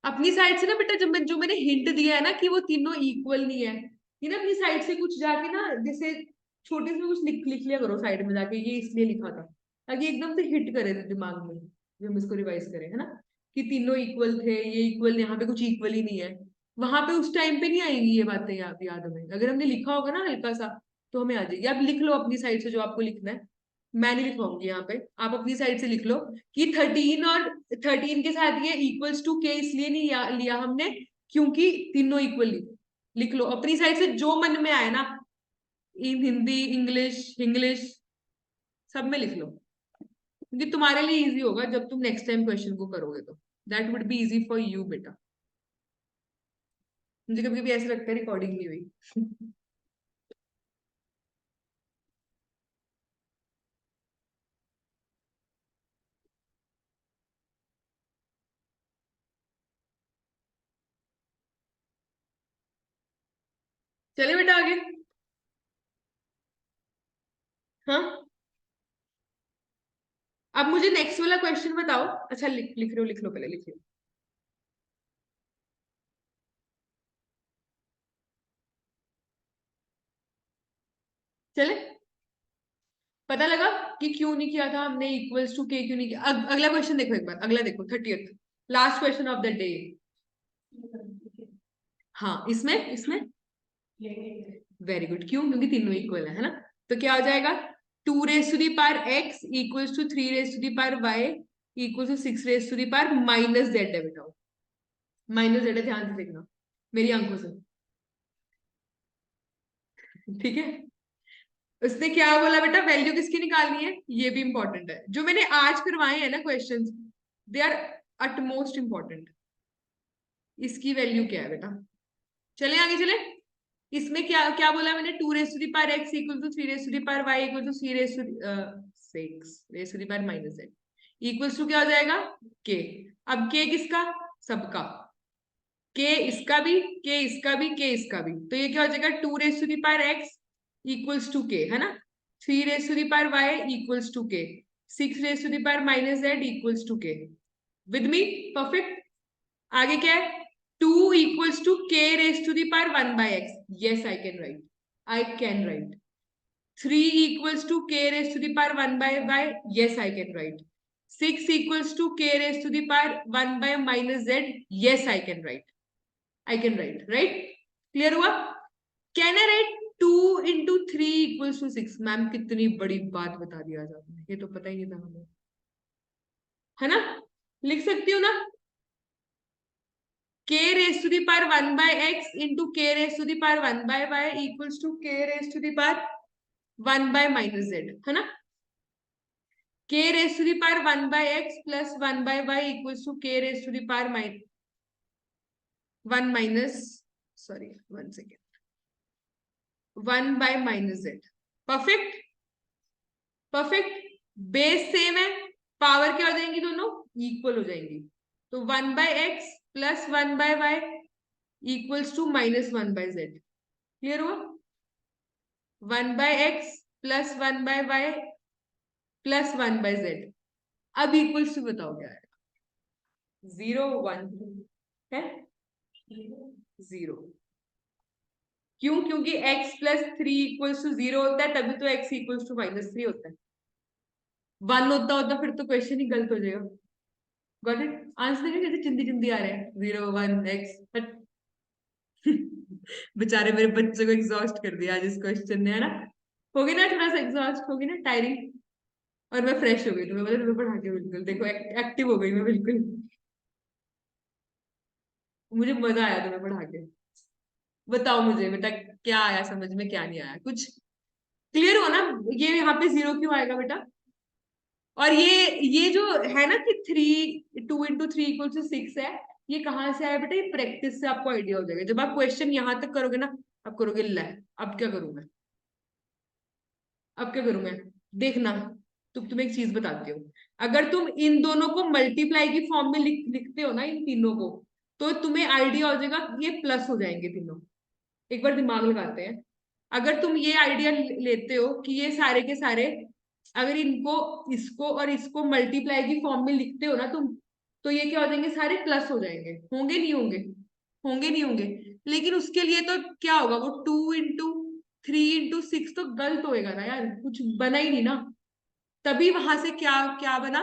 अपनी साइड से ना बेटा, जब मैं जो मैंने हिंट दिया है ना कि वो तीनों इक्वल नहीं है, ये ना अपनी साइड से कुछ जाके ना, जैसे छोटे से कुछ लिख लिख लिया करो साइड में जाके, ये इसलिए लिखा था ताकि एकदम से हिट करे दिमाग में, जब हम इसको रिवाइज करें, है ना, कि तीनों इक्वल थे, ये इक्वल, यहाँ पे कुछ इक्वल ही नहीं है, वहां पे उस टाइम पे नहीं आएंगी ये बातें याद याद हमें, अगर हमने लिखा होगा ना हल्का सा, तो हमें आ जाएगी। आप लिख लो अपनी साइड से जो आपको लिखना है, मैं नहीं लिखवाऊंगी यहाँ पे, आप अपनी साइड से लिख लो कि 13 और 13 के साथ ये इक्वल्स टू के इसलिए नहीं लिया हमने क्योंकि तीनों इक्वल। लिख लो अपनी साइड से जो मन में आए ना, इन हिंदी इंग्लिश इंग्लिश सब में लिख लो, क्योंकि तुम्हारे लिए इजी होगा जब तुम नेक्स्ट टाइम क्वेश्चन को करोगे तो that would be easy for you बेटा। मुझे कभी कभी ऐसा लगता है रिकॉर्डिंग नहीं हुई। चलिए बेटा आगे। हाँ, अब मुझे नेक्स्ट वाला क्वेश्चन बताओ। अच्छा लिख लिख रहे हो, लिख लो पहले, लिख लो। चले, पता लगा कि क्यों नहीं किया था हमने इक्वल्स टू के, क्यों नहीं किया। अगला क्वेश्चन देखो एक बार, अगला देखो 30th last question of the day. हाँ, इसमें इसमें वेरी गुड, क्यों? क्योंकि तीनों इक्वल है ना। तो क्या हो जाएगा, 2 raise to the power x equals to 3 raise to the power y equals to 6 raise to the power minus z है बेटा। माइनस जेड है, ध्यान से देखना मेरी आंखों से, ठीक है। उसने क्या बोला बेटा, वैल्यू किसकी निकालनी है, ये भी इंपॉर्टेंट है। जो मैंने आज करवाए हैं ना questions, they are utmost important. इसकी वैल्यू क्या है बेटा, चले आगे चले। इसमें क्या क्या बोला मैंने, 2 raise to the power x equal to 3 raise to the power y equal to 3 raise to 6 raise to the power minus z equals to क्या हो जाएगा, के। अब के किसका, सबका, के इसका भी, के इसका भी, के इसका भी, तो ये क्या हो जाएगा, 2 raise to the power x equals to k, है ना। 3 raise to the power y equals to k, 6 raise to the power minus z equals to k. With me, perfect. आगे क्या है, 2 equals to k raise to the power 1 by x, yes I can write, I can write. 3 equals to k raised to the power 1 by y, yes I can write. 6 equals to k raised to the power 1 by minus z, yes I can write. I can write, right? Clear हुआ? Can I write 2 into 3 equals to 6? Ma'am कितनी बड़ी बात बता दी आज आपने, ये तो पता ही नहीं था हमें, है ना। लिख सकती हूँ ना, k raised to the power 1 by x into k raised to the power 1 by y equals to k raised to the power 1 by minus z, है ना। k raised to the power 1 by x plus 1 by y equals to k raised to the power 1 minus, sorry, 1 second, 1 by minus z. Perfect, perfect. Base same है, power क्या हो जाएंगी, दोनों equal हो जाएंगी। तो 1 by x plus 1 by y equals to minus 1 by z। Clear हुआ, 1 by x plus 1 by y plus 1 by z। अब इक्वल्स टू बताओ क्या है, 0 1 है, 0। क्यों, क्योंकि x प्लस 3 इक्वल्स टू 0 होता है, तभी तो x इक्वल्स टू माइनस 3 होता है। 1 होता होता फिर तो क्वेश्चन ही गलत हो जाएगा। गॉट इट, आंसर देखिए कैसे चिंदी चिंदी आ रहे हैं, 0 1 x। बेचारे मेरे बच्चे को एग्जॉस्ट कर दिया आज इस क्वेश्चन ने, है ना। होगी ना थोड़ा सा एग्जॉस्ट, होगी ना टायरिंग। और मैं फ्रेश हो गई, तुम्हें मतलब तुम्हें पढ़ा के बिल्कुल देखो एक्टिव हो गई मैं बिल्कुल। मुझे मजा आया तुम्हें पढ़ा के। बताओ मुझे बेटा, क्या आया समझ में, क्या नहीं आया, कुछ क्लियर हो ना। ये यहाँ पे 0 क्यों आएगा बेटा, और ये जो है ना कि 2 into 3 = 6 है, ये कहाँ से आया बेटा, ये प्रैक्टिस से आपको आइडिया हो जाएगा। जब आप क्वेश्चन यहाँ तक करोगे ना, आप करोगे ले, अब क्या करूं मैं, अब क्या करूं मैं, देखना। तो तुम्हें एक चीज बताती हूँ, अगर तुम इन दोनों को मल्टीप्लाई की फॉर्म में लिखते हो ना, इन तीनों को, तो तुम्हें आइडिया हो जाएगा कि ये प्लस हो जाएंगे तीनों। एक बार दिमाग लगाते हैं, अगर तुम ये आइडिया लेते हो कि ये सारे के सारे, अगर इनको, इसको और इसको मल्टीप्लाई की फॉर्म में लिखते हो ना तुम, तो ये क्या हो जाएंगे, सारे प्लस हो जाएंगे। होंगे नहीं होंगे, होंगे नहीं होंगे। लेकिन उसके लिए तो क्या होगा, वो 2 into 3 into 6 तो गलत होएगा ना यार, कुछ बना ही नहीं ना। तभी वहां से क्या क्या बना,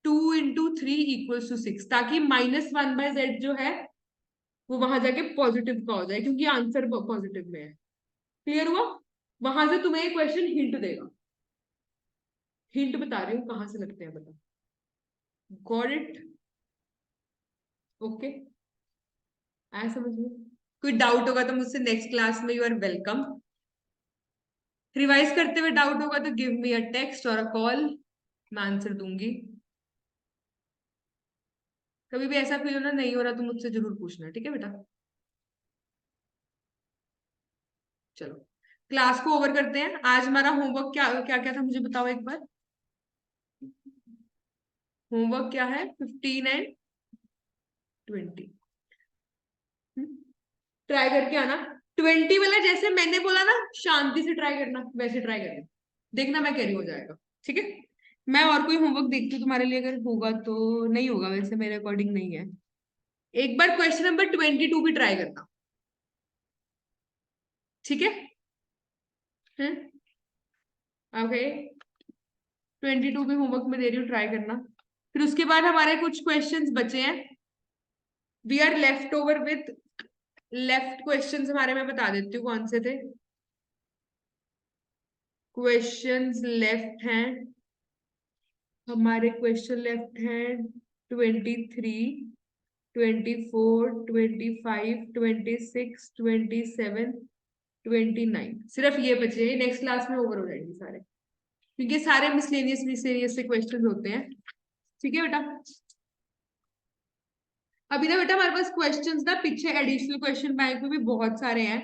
2 into 3 = 6, ताकि -1/z जो है वो वहां जाके पॉजिटिव का हो जाए, क्योंकि आंसर पॉजिटिव में है। क्लियर हुआ। वहां से तुम्हें क्वेश्चन हिंट देगा, हिंट बता रही हूँ कहाँ से लगते हैं, बता। Got it? ओके, आया समझ में? कोई डाउट होगा तो मुझसे नेक्स्ट क्लास में, यू आर वेलकम। रिवाइज करते हुए डाउट होगा तो गिव मी अ टेक्स्ट और अ कॉल, मैं आंसर दूंगी। कभी भी ऐसा फील होना नहीं हो रहा तो मुझसे जरूर पूछना, ठीक है बेटा? चलो, क्लास को ओवर करते हैं। आज हमारा होमवर्क क्या क्या क्या था, मुझे बताओ एक बार। होमवर्क क्या है? 15 एंड 20। ट्राई करके आना। 20 वाला जैसे मैंने बोला ना, शांति से ट्राई करना, वैसे ट्राई करना, देखना मैं कैरी हो जाएगा, ठीक है? मैं और कोई होमवर्क देखती हूँ तुम्हारे लिए, अगर होगा तो। नहीं होगा वैसे, मेरे अकॉर्डिंग नहीं है। एक बार क्वेश्चन नंबर 22 भी ट्राई करना, ठीक है? ओके, 22 भी होमवर्क में दे रही हूँ, ट्राई करना। फिर उसके बाद हमारे कुछ क्वेश्चंस बचे हैं। We are left over with left questions हमारे, मैं बता देती हूँ कौन से थे। क्वेश्चंस लेफ्ट हैं हमारे, क्वेश्चन लेफ्ट हैं 23, 24, 25, 26, 27, 29, सिर्फ ये बचे हैं। नेक्स्ट क्लास में ओवर हो जाएंगे सारे, क्योंकि सारे मिसलेनियस मिसलेनियस से क्वेश्चन होते हैं, ठीक है बेटा? अभी ना बेटा हमारे पास क्वेश्चंस ना पीछे एडिशनल क्वेश्चन बैंक में भी बहुत सारे हैं,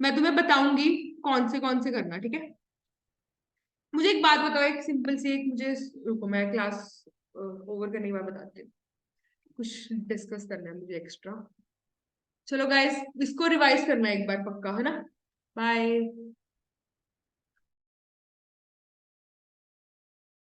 मैं तुम्हें बताऊंगी कौन से करना, ठीक है? मुझे एक बात बताओ, एक सिंपल सी, एक मुझे, रुको मैं क्लास ओवर करने के बाद बताती हूँ। कुछ डिस्कस करना है मुझे एक्स्ट्रा। चलो गाइस, इसको रिवाइज करना है एक बार पक्का, है ना? बाय।